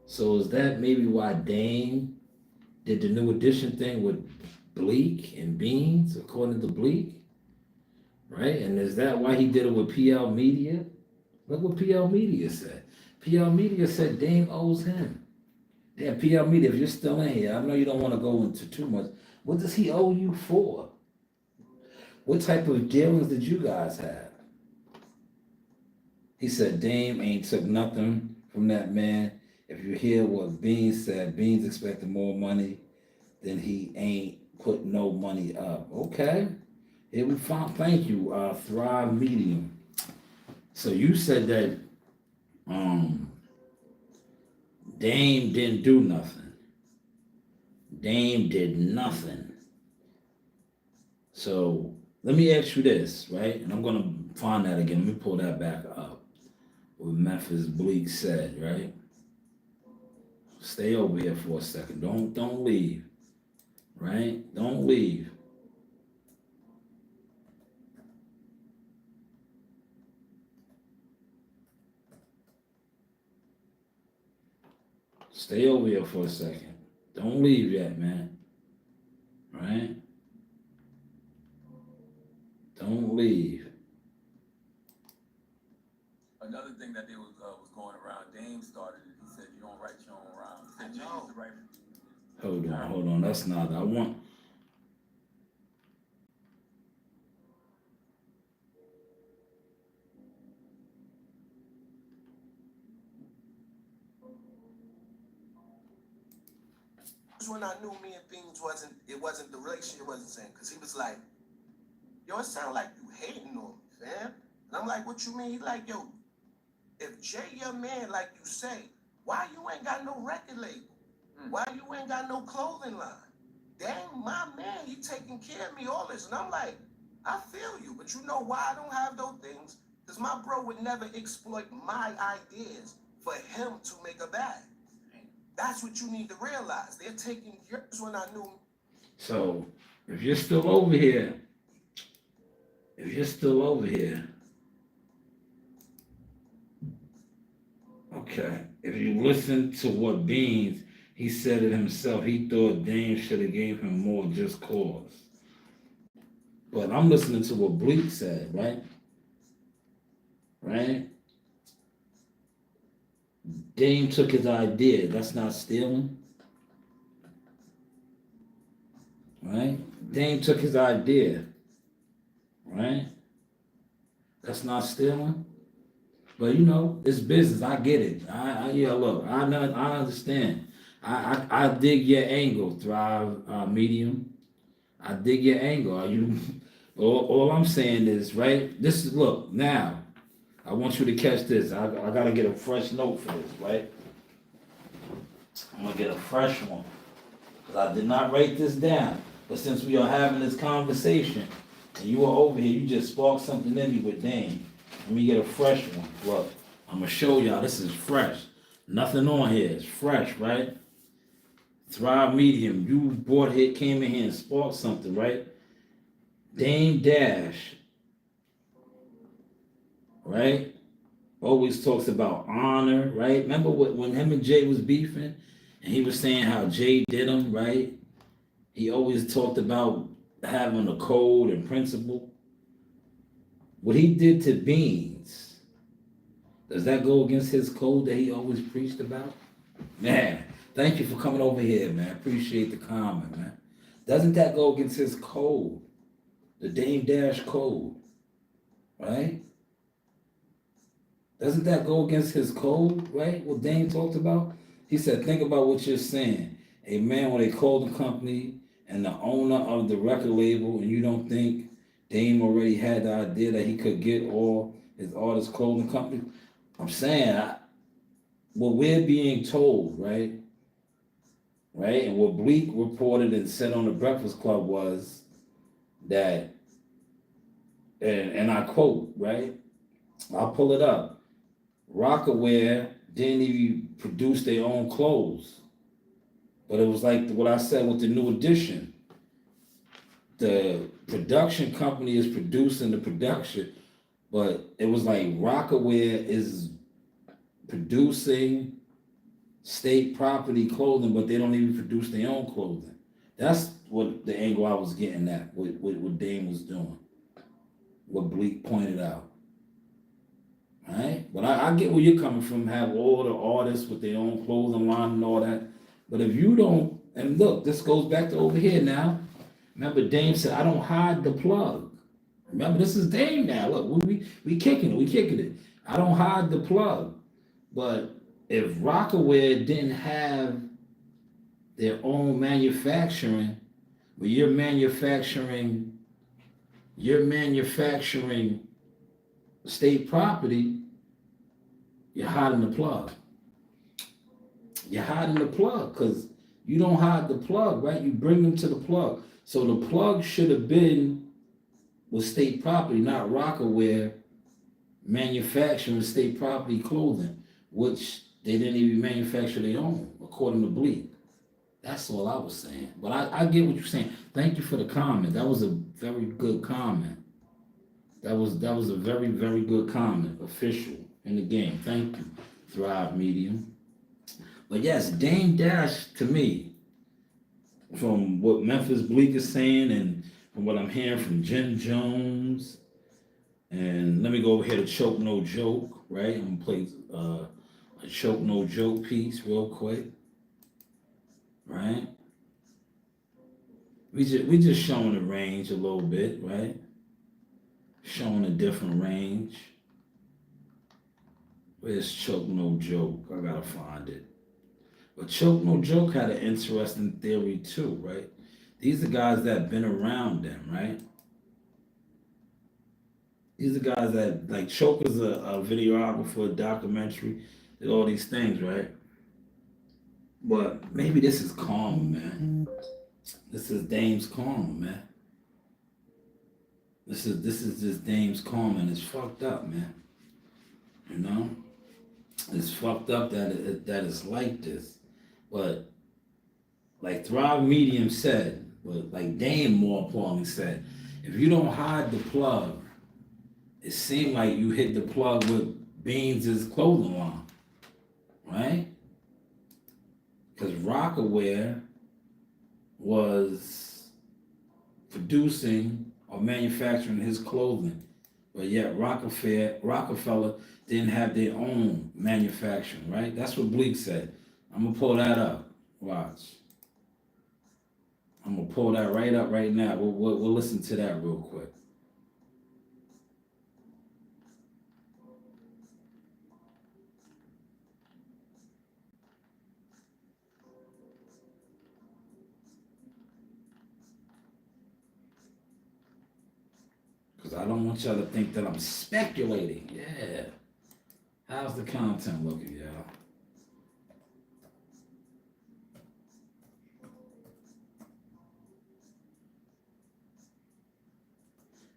So is that maybe why Dame did the New Edition thing with Bleak and Beans, according to Bleak? Right? And is that why he did it with PL Media? Look what PL Media said. PL Media said Dame owes him. Damn, PL Media, if you're still in here, I know you don't want to go into too much. What does he owe you for? What type of dealings did you guys have? He said Dame ain't took nothing from that man. If you hear what Beans said, Beans expected more money than he ain't put no money up. Okay. Here we found, thank you, Thrive Medium. So you said that Dame didn't do nothing. Dame did nothing. So let me ask you this, right? And I'm gonna find that again. Let me pull that back up. What Memphis Bleak said, right? Stay over here for a second. Don't leave. Right? Don't leave. Stay over here for a second. Don't leave yet, man. Right? Don't leave. Another thing that they was going around, Dame started it. He said you don't write your own rhymes. He said Jay used to write. Hold on. That's not. I want. That's when I knew me and Beans wasn't the relationship wasn't the same. Cause he was like, yo, it sound like you hating on me, fam. And I'm like, what you mean? He like, yo, if Jay your man, like you say, why you ain't got no record label? Why you ain't got no clothing line? Dang, my man, he taking care of me, all this. And I'm like, I feel you, but you know why I don't have those things? Because my bro would never exploit my ideas for him to make a bag. That's what you need to realize. They're taking yours when I knew. So, if you're still over here, okay, if you listen to what Beans, he said it himself, he thought Dame should have gave him more just cause. But I'm listening to what Bleak said, right? Right? Dame took his idea. That's not stealing. Right? Dame took his idea. Right? That's not stealing. But you know, it's business. I get it. Look, I understand. I dig your angle, Thrive Medium. I dig your angle. All I'm saying is, right? This is, look, now, I want you to catch this. I gotta get a fresh note for this, right? I'm gonna get a fresh one. Because I did not write this down. But since we are having this conversation, and you are over here, you just sparked something in me with Dame. Let me get a fresh one. Look, I'm gonna show y'all this is fresh. Nothing on here. It's fresh, right? Thrive Medium, you came in here and sparked something, right? Dame Dash, right? Always talks about honor, right? Remember when him and Jay was beefing and he was saying how Jay did him, right? He always talked about having a code and principle. What he did to Beans, does that go against his code that he always preached about? Man, thank you for coming over here, man. Appreciate the comment, man. Doesn't that go against his code? The Dame Dash code, right? Doesn't that go against his code, right? What Dame talked about? He said, think about what you're saying. A man with a clothing company and the owner of the record label, and you don't think Dame already had the idea that he could get all his artist clothing company? I'm saying, what we're being told, right? Right? And what Bleak reported and said on the Breakfast Club was that, and I quote, right? I'll pull it up. Rockaware didn't even produce their own clothes. But it was like what I said with the New Edition. The production company is producing the production, but it was like Rockaware is producing state property clothing, but they don't even produce their own clothing. That's what the angle I was getting at, what Dame was doing, what Bleak pointed out. Right? But I get where you're coming from, have all the artists with their own clothing line and all that. But if you don't, and look, this goes back to over here now. Remember, Dame said, I don't hide the plug. Remember, this is Dame now. Look, we kicking it. I don't hide the plug. But if Rockaware didn't have their own manufacturing, but you're manufacturing state property, you're hiding the plug. You're hiding the plug because you don't hide the plug, right? You bring them to the plug. So the plug should have been with state property, not Rockaware manufacturing state property clothing, which they didn't even manufacture their own, according to Bleak. That's all I was saying. But I get what you're saying. Thank you for the comment. That was a very good comment. That was a very, very good comment, official in the game. Thank you, Thrive Medium. But yes, Dame Dash, to me, from what Memphis Bleak is saying and from what I'm hearing from Jim Jones, and let me go over here to Choke No Joke, right? I'm gonna play a Choke No Joke piece real quick, right? We just showing the range a little bit, right? Showing a different range. Where's Choke No Joke? I gotta find it. But Choke No Joke had an interesting theory too, right? These are guys that have been around them, right? These are guys that, like, Choke is a videographer, a documentary, did all these things, right? But maybe this is karma, man. This is Dame's karma, man. This is just Dame's karma, and it's fucked up, man. You know? It's fucked up that it's like this. But like Thrive Medium said, but like Dame more importantly said, if you don't hide the plug, it seemed like you hit the plug with Beans' clothing line, right? Because Rockaware was producing or manufacturing his clothing, but yet Rockefeller didn't have their own manufacturing, right? That's what Bleak said. I'm gonna pull that up. Watch. I'm gonna pull that right up right now. We'll listen to that real quick. Because I don't want y'all to think that I'm speculating. Yeah. How's the content looking, y'all?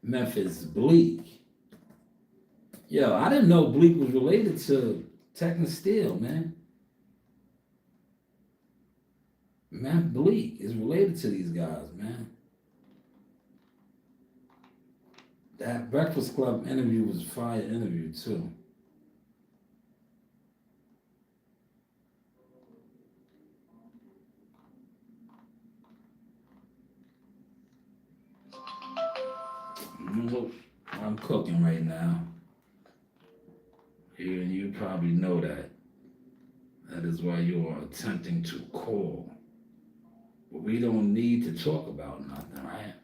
Memphis Bleak. Yo, I didn't know Bleak was related to Techno Steel, man. Man, Bleak is related to these guys, man. That Breakfast Club interview was a fire interview, too. I'm cooking right now. You probably know that. That is why you are attempting to call. But we don't need to talk about nothing, right?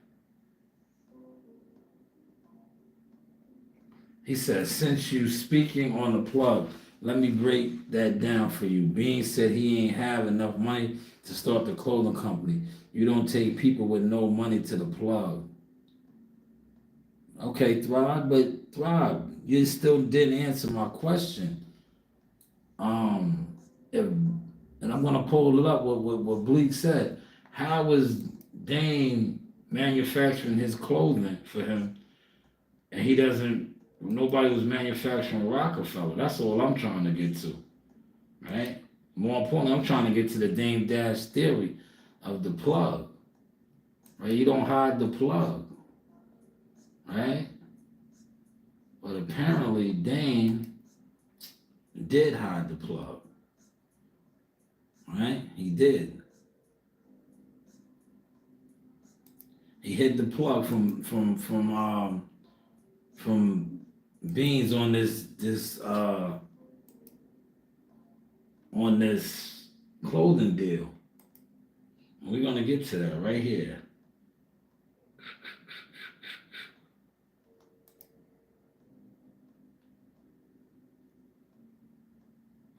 He says, since you speaking on the plug, let me break that down for you. Bean said he ain't have enough money to start the clothing company. You don't take people with no money to the plug. Okay, Thrive, but Thrive, you still didn't answer my question. And I'm gonna pull it up what Bleak said. How was Dame manufacturing his clothing for him, and he doesn't? Nobody was manufacturing Rockefeller. That's all I'm trying to get to, right? More importantly, I'm trying to get to the Dame Dash theory of the plug, right? You don't hide the plug, right? But apparently Dame did hide the plug, right? He did. He hid the plug from Beans on this clothing deal. We're gonna get to that right here.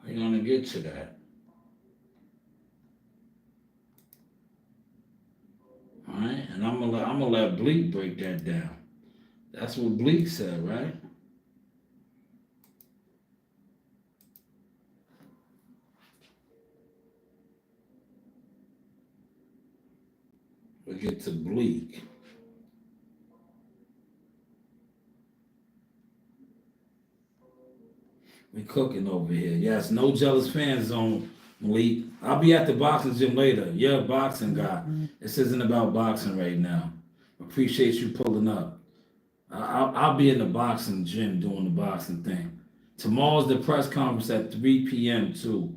We're gonna get to that. All right, and I'm gonna let Bleak break that down. That's what Bleak said, right? We'll get to Bleak. We cooking over here. Yes, no jealous fan zone, Malik. I'll be at the boxing gym later. You're a boxing guy. This isn't about boxing right now. Appreciate you pulling up. I'll be in the boxing gym doing the boxing thing. Tomorrow's the press conference at 3 p.m. too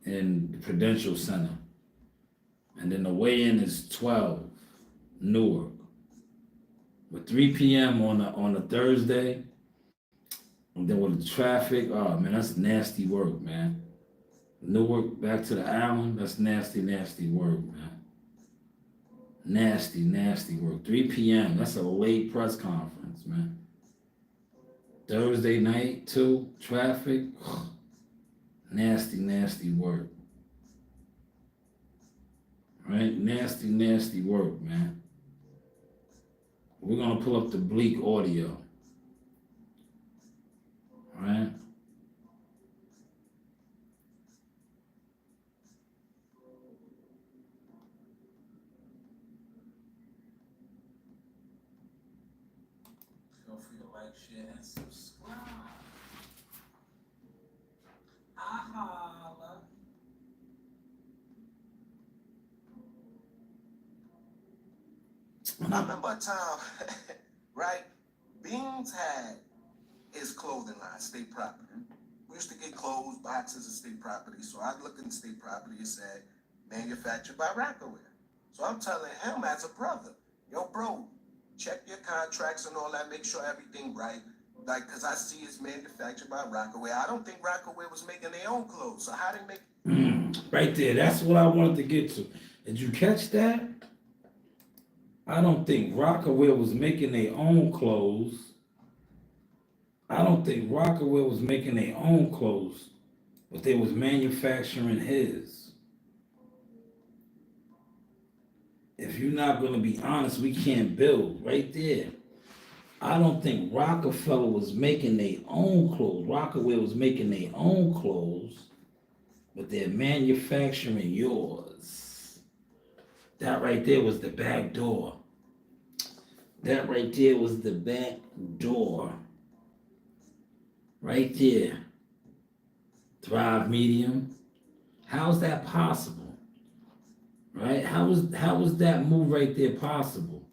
in the Prudential Center. And then the weigh-in is 12, Newark. With 3 p.m. on a Thursday, and then with the traffic, oh man, that's nasty work, man. Newark back to the island, that's nasty work, man. Nasty work. 3 p.m., that's a late press conference, man. Thursday night, too, traffic, nasty work. Right? Nasty work, man. We're gonna pull up the Bleak audio. Right? Feel free to like, share, and subscribe. Holla. I remember a time, right? Beans had his clothing line, state property. We used to get clothes, boxes of state property. So I'd look in state property and said, manufactured by Rockaway. So I'm telling him as a brother, yo, bro, check your contracts and all that, make sure everything right. Like, cause I see it's manufactured by Rockaway. I don't think Rockaway was making their own clothes. So how they make? Right there, that's what I wanted to get to. Did you catch that? I don't think Rockaway was making their own clothes. But they was manufacturing his. If you're not gonna be honest, we can't build right there. I don't think Rockefeller was making their own clothes. Rockaway was making their own clothes, but they're manufacturing yours. That right there was the back door. Right there. Thrive Medium. How's that possible? Right? How is that move right there possible?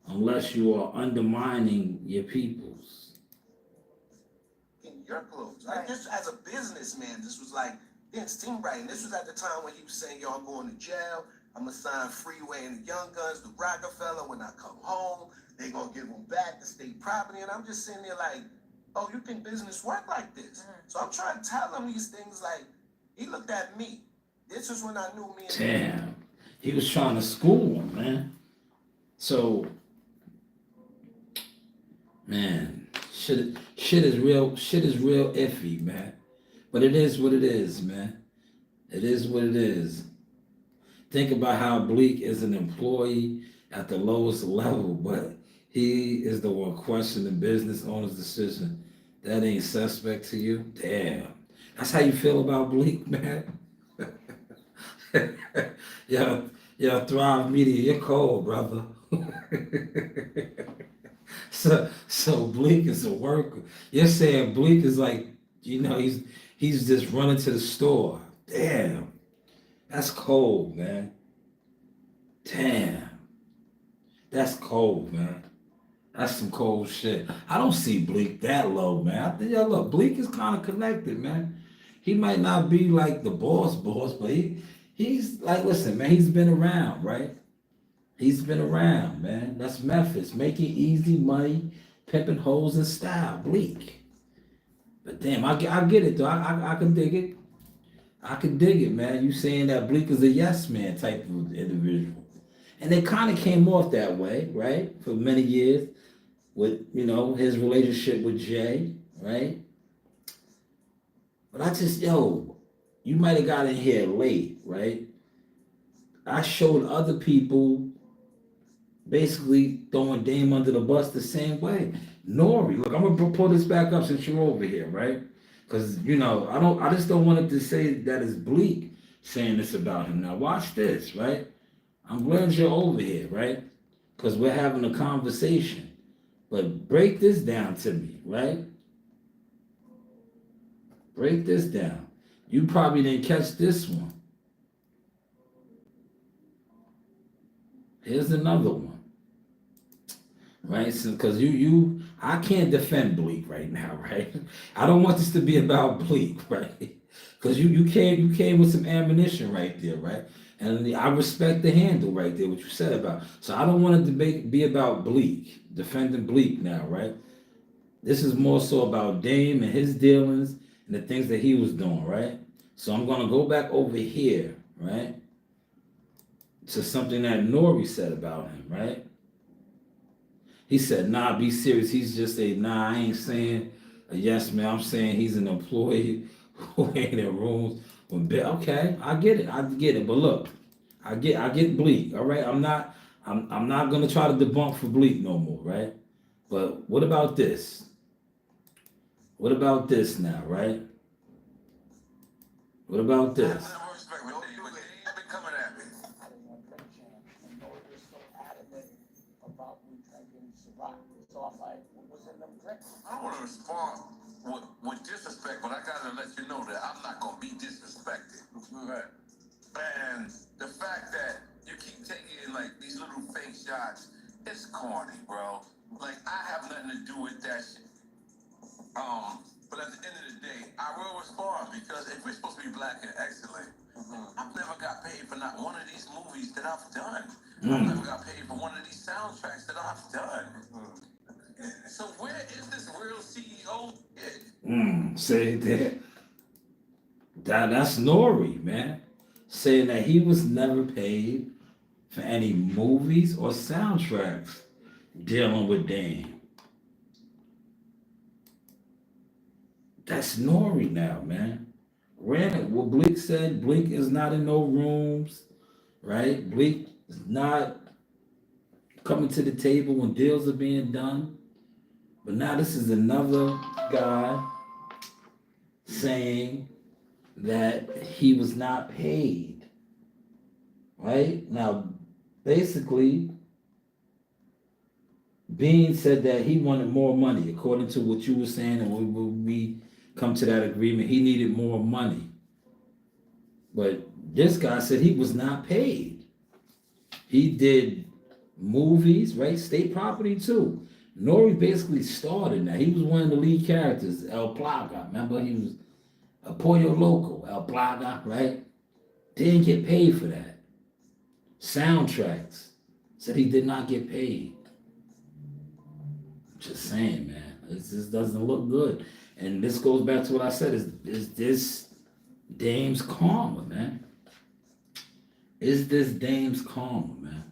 Unless you are undermining your peoples. In your clothes. Like, just as a businessman, this was like, didn't seem right. And this was at the time when he was saying, yo, I'm going to jail. I'm going to sign Freeway and the Young Guns, the Rockefeller. When I come home, they going to give them back the state property. And I'm just sitting there like, oh, you think business work like this? So I'm trying to tell him these things like, He looked at me. This is when I knew me and Damn. He was trying to school him, man. So, man, shit is real iffy, man. But it is what it is, man. It is what it is. Think about how Bleak is an employee at the lowest level, but he is the one questioning the business owner's decision. That ain't suspect to you? Damn. That's how you feel about Bleak, man? Yeah, Thrive Media, you're cold, brother. So Bleak is a worker. You're saying Bleak is like, he's just running to the store. Damn. That's cold, man. Damn. That's cold, man. That's some cold shit. I don't see Bleak that low, man. I think, look, Bleak is kind of connected, man. He might not be like the boss, but he's like, listen, man, he's been around, right? He's been around, man. That's Memphis, making easy money, pimping hoes in style, Bleak. But damn, I get it, though. I can dig it. I can dig it, man. You saying that Bleak is a yes man type of individual. And it kind of came off that way, right? For many years with, his relationship with Jay, right? But I just, you might have got in here late, right? I showed other people basically throwing Dame under the bus the same way. Nori, look, I'm gonna pull this back up since you're over here, right? Because I just don't want it to say that it's Bleak saying this about him. Now watch this, right? I'm glad you're over here, right? Because we're having a conversation. But break this down to me, right? Break this down. You probably didn't catch this one. Here's another one. Right? So, because I can't defend Bleak right now, right? I don't want this to be about Bleak, right? Because you came with some ammunition right there, right? And I respect the handle right there, what you said about. So I don't want to be about Bleak, defending Bleak now, right? This is more so about Dame and his dealings and the things that he was doing, right? So I'm gonna go back over here, right? To something that Nori said about him, right? He said, nah, be serious. He's just I ain't saying a yes man. I'm saying he's an employee who ain't in rooms with okay, I get it. But look, I get Bleak, all right? I'm not gonna try to debunk for Bleak no more, right? But what about this? What about this now, right? What about this? I've been coming at me. I didn't want to chance. And Nori was so adamant about me drinking Ciroc. So I'm like, what was in them drinks? I don't want to respond with disrespect, but I gotta let you know that I'm not gonna be disrespected. Right. And the fact that you keep taking like these little fake shots, it's corny, bro. Like I have nothing to do with that shit. But at the end of the day, I will respond because if we're supposed to be black and excellent, I've never got paid for not one of these movies that I've done. I've never got paid for one of these soundtracks that I've done. So where is this real CEO? Say that's Nori, man. Saying that he was never paid for any movies or soundtracks dealing with Dame. That's Nori now, man. Granted, what Bleak said, Bleak is not in no rooms, right? Bleak is not coming to the table when deals are being done. But now this is another guy saying that he was not paid, right? Now, basically, Bean said that he wanted more money, according to what you were saying, and when we come to that agreement, he needed more money. But this guy said he was not paid. He did movies, right? State Property too. Nori basically started that. He was one of the lead characters, El Plaga. Remember, he was a Pollo Loco, El Plaga, right? Didn't get paid for that. Soundtracks. Said he did not get paid. Just saying, man. This doesn't look good. And this goes back to what I said. Is this Dame's karma, man. Is this Dame's karma, man?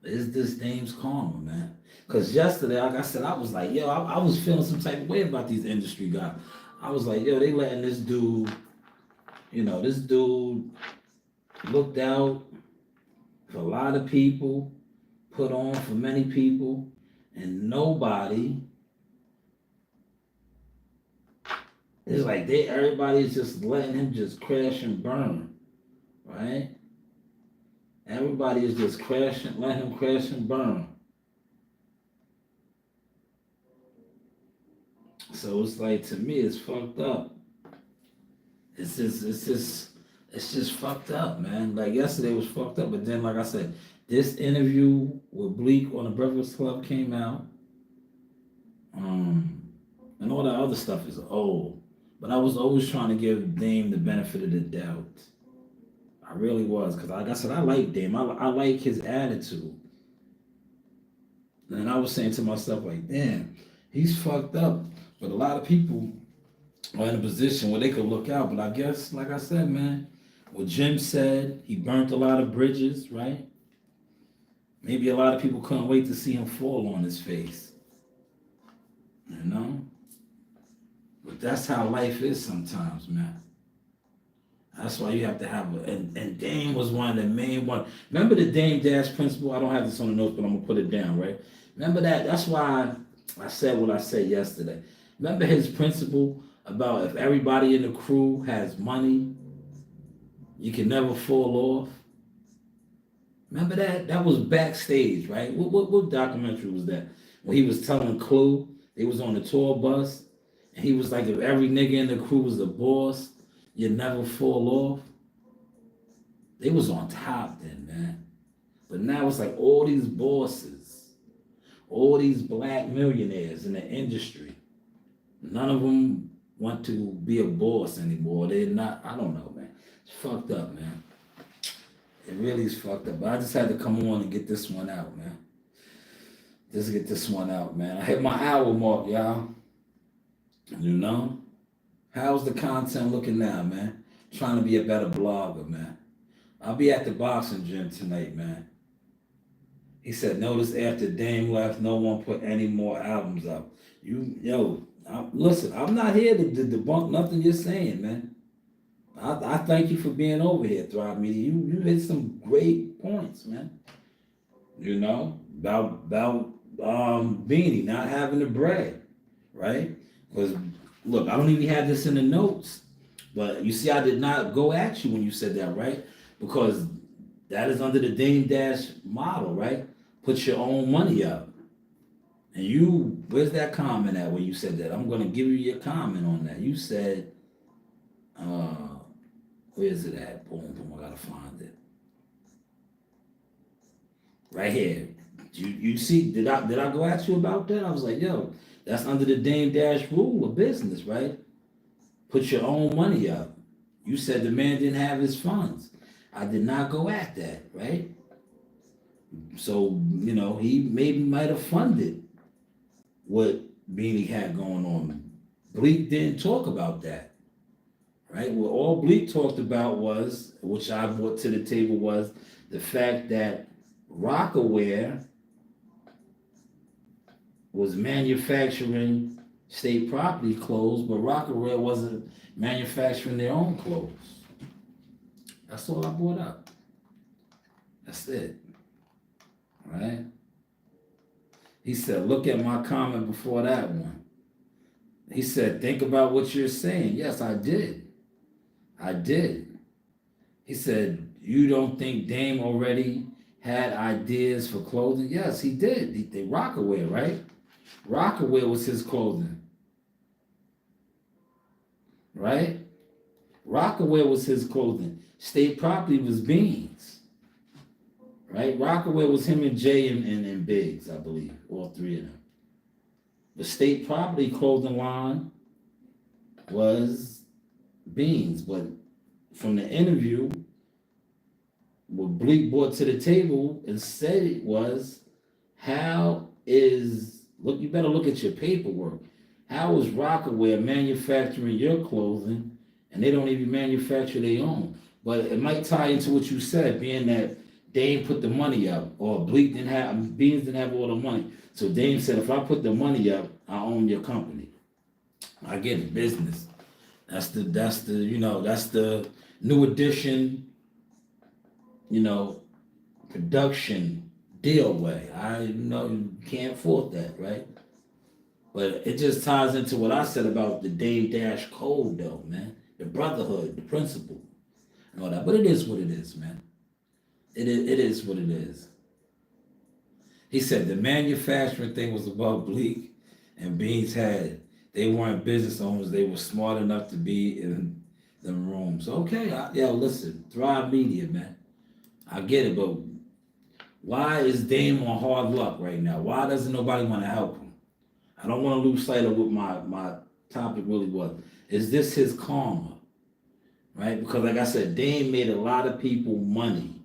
Is this Dame's karma, man? Because yesterday, like I said, I was like, yo, I was feeling some type of way about these industry guys. I was like, yo, they letting this dude, this dude looked out for a lot of people, put on for many people, and nobody. It's like everybody's just letting him just crash and burn, right? Everybody is just crashing, letting him crash and burn. So it's like, to me, it's fucked up. It's just fucked up, man. Like yesterday was fucked up, but then, like I said, this interview with Bleak on the Breakfast Club came out, and all that other stuff is old. But I was always trying to give Dame the benefit of the doubt. I really was, because like I said, I like Dame. I like his attitude. And I was saying to myself, like, damn, he's fucked up. But a lot of people are in a position where they could look out. But I guess, like I said, man, what Jim said, he burnt a lot of bridges, right? Maybe a lot of people couldn't wait to see him fall on his face. But that's how life is sometimes, man. That's why you have to have and Dame was one of the main ones. Remember the Dame Dash principle? I don't have this on the notes, but I'm gonna put it down, right? Remember that? That's why I said what I said yesterday. Remember his principle about if everybody in the crew has money, you can never fall off. Remember that? That was backstage, right? What documentary was that? When he was telling Clue, they was on the tour bus, and he was like, if every nigga in the crew was the boss, you'd never fall off. They was on top then, man. But now it's like all these bosses, all these black millionaires in the industry, none of them want to be a boss anymore. They're not, I don't know, man. It's fucked up, man. It really is fucked up. But I just had to come on and get this one out, man. Just get this one out, man. I hit my hour mark, y'all. How's the content looking now, man? Trying to be a better blogger, man. I'll be at the boxing gym tonight, man. He said, notice after Dame left, no one put any more albums up. Listen, I'm not here to debunk nothing you're saying, man. I thank you for being over here, Thrive Media. You hit some great points, man. About Beanie not having the bread, right? Because look, I don't even have this in the notes, but you see, I did not go at you when you said that, right? Because that is under the Dame Dash model, right? Put your own money up. And where's that comment at where you said that? I'm going to give you your comment on that. You said, where's it at? Boom, I got to find it. Right here. You see, did I go at you about that? I was like, yo, that's under the Dame Dash rule of business, right? Put your own money up. You said the man didn't have his funds. I did not go at that, right? So, he maybe might have funded what Beanie had going on. Bleak didn't talk about that, right? What all Bleak talked about was, which I brought to the table, was the fact that Rockaware was manufacturing state property clothes, but Rockaware wasn't manufacturing their own clothes. That's all I brought up. That's it. All right? He said, look at my comment before that one. He said, think about what you're saying. Yes, I did. He said, you don't think Dame already had ideas for clothing? Yes, he did. They Rockaware, right? Rockaware was his clothing. Right? Rockaware was his clothing. State Property was Beans. Right? Rockaware was him and Jay and Biggs, I believe. All three of them. The State Property clothing line was Beans. But from the interview, what Bleak brought to the table and said it was, you better look at your paperwork. How is Rockaware manufacturing your clothing and they don't even manufacture their own? But it might tie into what you said, being that Dame put the money up, or Beans didn't have all the money. So Dame said, if I put the money up, I own your company. I get it, business. That's the new edition, production deal way. I know you can't fault that, right? But it just ties into what I said about the Dame Dash code, though, man. The brotherhood, the principle, and all that. But it is what it is, man. It is what it is. He said the manufacturing thing was above Bleak and Beans' head. They weren't business owners. They were smart enough to be in the rooms. Okay, listen, Thrive Media, man. I get it, but why is Dame on hard luck right now? Why doesn't nobody want to help him? I don't want to lose sight of what my topic really was. Is this his karma? Right? Because like I said, Dame made a lot of people money.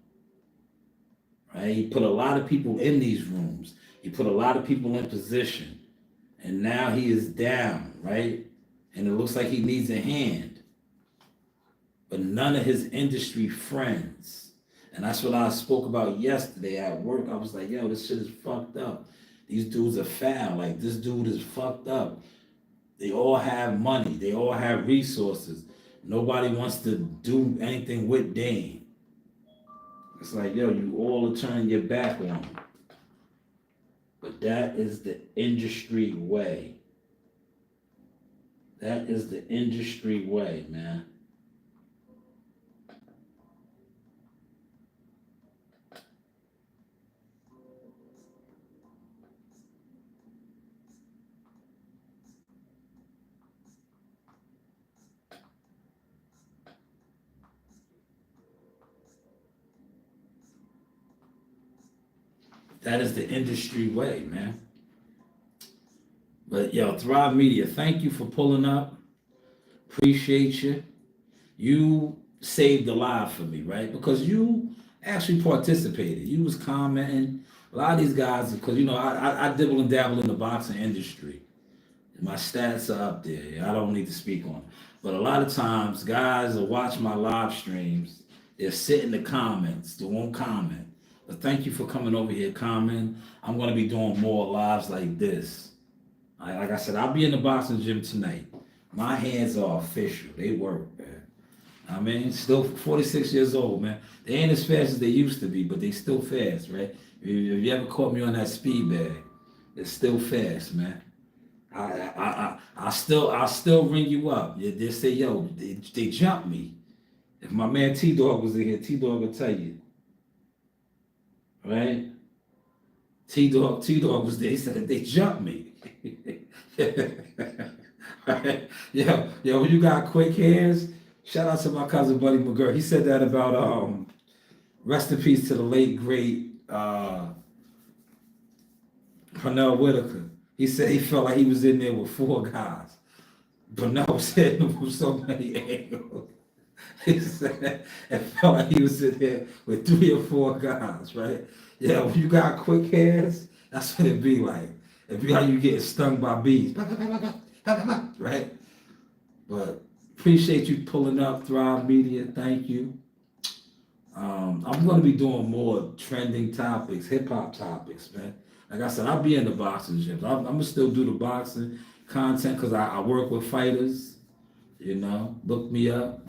Right? He put a lot of people in these rooms. He put a lot of people in position. And now he is down, right? And it looks like he needs a hand. But none of his industry friends. And that's what I spoke about yesterday at work. I was like, yo, this shit is fucked up. These dudes are foul. Like, this dude is fucked up. They all have money. They all have resources. Nobody wants to do anything with Dame. It's like, yo, you all are turning your back on him. But that is the industry way. That is the industry way, man. That is the industry way, man. But yo, Thrive Media, thank you for pulling up. Appreciate you. You saved a life for me, right? Because you actually participated. You was commenting. A lot of these guys, because I dibble and dabble in the boxing industry. My stats are up there. I don't need to speak on it. But a lot of times, guys will watch my live streams. They'll sit in the comments. They won't comment. But thank you for coming over here, commenting. I'm going to be doing more lives like this. Like I said, I'll be in the boxing gym tonight. My hands are official. They work, man. I mean, still 46 years old, man. They ain't as fast as they used to be, but they still fast, right? If you ever caught me on that speed bag, it's still fast, man. I still ring you up. They say, yo, they jumped me. If my man T-Dog was in here, T-Dog will tell you. Right? T-Dog was there. He said they jumped me. Right? Yo, when you got quick hands, shout out to my cousin Buddy McGurk. He said that about rest in peace to the late great Pernell Whitaker. He said he felt like he was in there with 4 guys. Pernell was hitting him from so many angles. He said it felt like he was in there with 3 or 4 guys, right? Yeah, when you got quick hands, that's what it be like. It be like you getting stung by bees, right? But appreciate you pulling up, Thrive Media. Thank you. I'm going to be doing more trending topics, hip-hop topics, man. Like I said, I'll be in the boxing gym. I'm going to still do the boxing content because I work with fighters, look me up.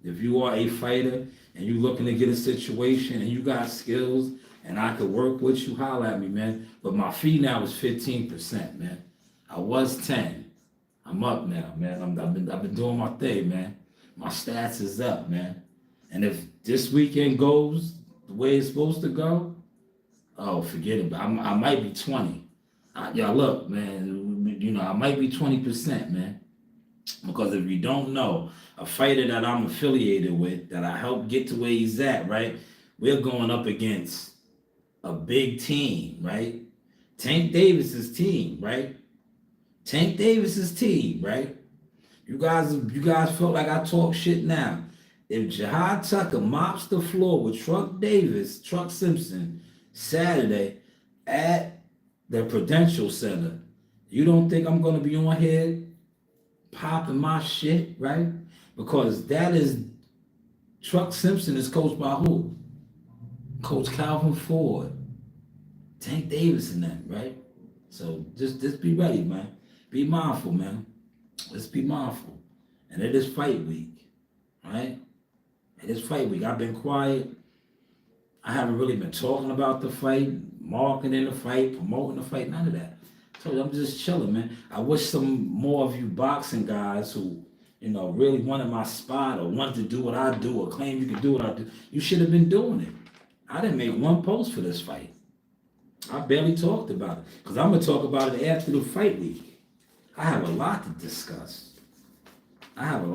If you are a fighter and you looking to get a situation and you got skills and I could work with you, holler at me, man. But my fee now is 15%, man. I was 10. I'm up now, man. I've been doing my thing, man. My stats is up, man. And if this weekend goes the way it's supposed to go, oh, forget it. I might be 20. Look, man, I might be 20%, man. Because if you don't know, a fighter that I'm affiliated with, that I helped get to where he's at, right? We're going up against a big team, right? Tank Davis's team, right? Tank Davis's team, right? You guys felt like I talk shit now. If Jihad Tucker mops the floor with Truck Simpson, Saturday at the Prudential Center, You don't think I'm gonna be on here popping my shit, right? Because that is Truck Simpson is coached by who? Coach Calvin Ford, Tank Davis and them, right? So just be ready, man. Be mindful, man. Let's be mindful. And it is fight week, right? It is fight week. I've been quiet. I haven't really been talking about the fight, marketing the fight, promoting the fight, none of that. So I'm just chilling, man. I wish some more of you boxing guys who, you know, really wanted my spot or wanted to do what I do or claim you can do what I do, you should have been doing it. I didn't make one post for this fight. I barely talked about it because I'm going to talk about it after the fight week. I have a lot to discuss. I'm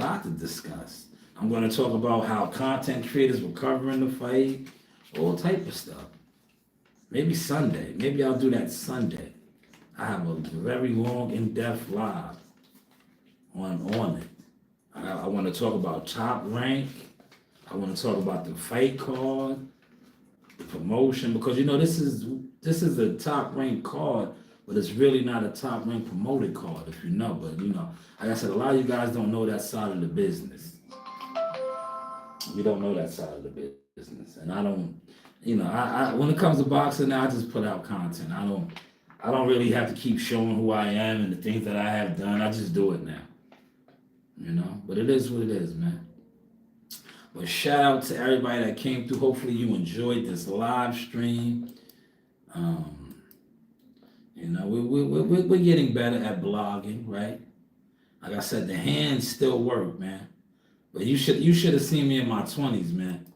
going to talk about how content creators were covering the fight, all type of stuff. Maybe Sunday. Maybe I'll do that Sunday. I have a very long, in-depth live on it. I want to talk about Top Rank. I want to talk about the fight card, the promotion, because you know this is a Top Rank card, but it's really not a Top Rank promoted card, if you know. But you know, like I said, a lot of you guys don't know that side of the business. You don't know that side of the business, and I don't. You know, I when it comes to boxing, I just put out content. I don't really have to keep showing who I am and the things that I have done. I just do it now. You know, but it is what it is, man. But shout out to everybody that came through. Hopefully you enjoyed this live stream. You know, we're getting better at blogging, right? Like I said, the hands still work, man. But you should have seen me in my 20s, man.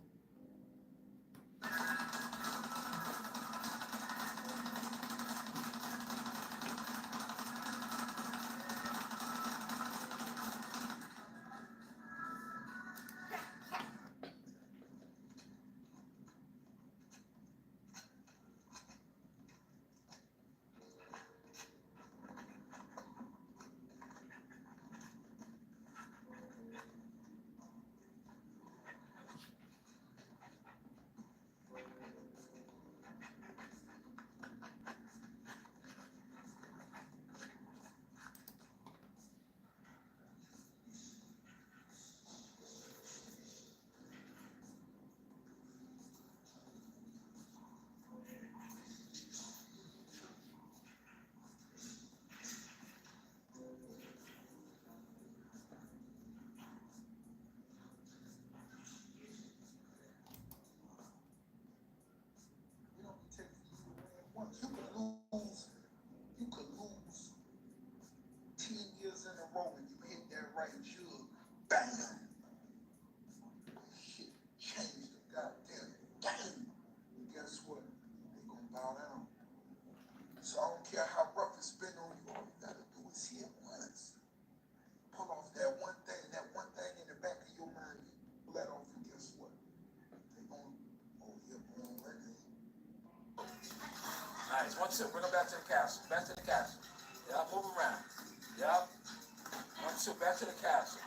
You could lose 10 years in a row and you hit that right jug, bam. Shit changed the goddamn game. And guess what? They gonna bow down. So I don't care how rough it's been on you, all you gotta do is hit once. Pull off that one thing in the back of your mind, you let off, and guess what? They gonna, oh yeah, boom, right there. Nice. 1, 2. Bring them back to the castle. Back to the castle. Yeah, move around. Yeah. 1, 2. Back to the castle.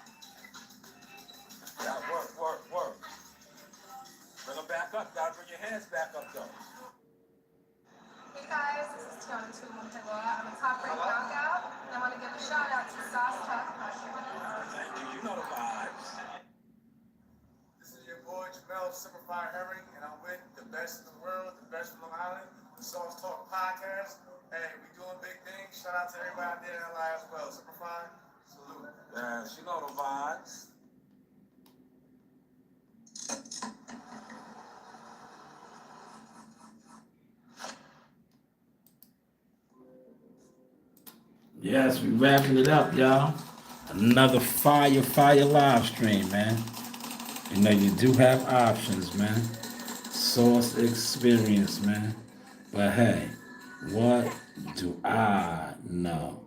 Yeah, work. Bring them back up. Gotta bring your hands back up, though. Hey guys, this is Tiana Tumuntewa. I'm a top-ranked knockout, and I want to give a shout-out to Sauce Talk. Thank you. You know the vibes. This is your boy Jamel Simplified Herring, and I'm with the best in the world, the best from Long Island, the Sauce Talk Podcast. Hey, we doing big things. Shout out to everybody out there in LA as well. Simplified, salute. Yes, you know the vibes. Yes, we wrapping it up, y'all. Another fire live stream, man. You know, you do have options, man. Source experience, man. But hey, what do I know?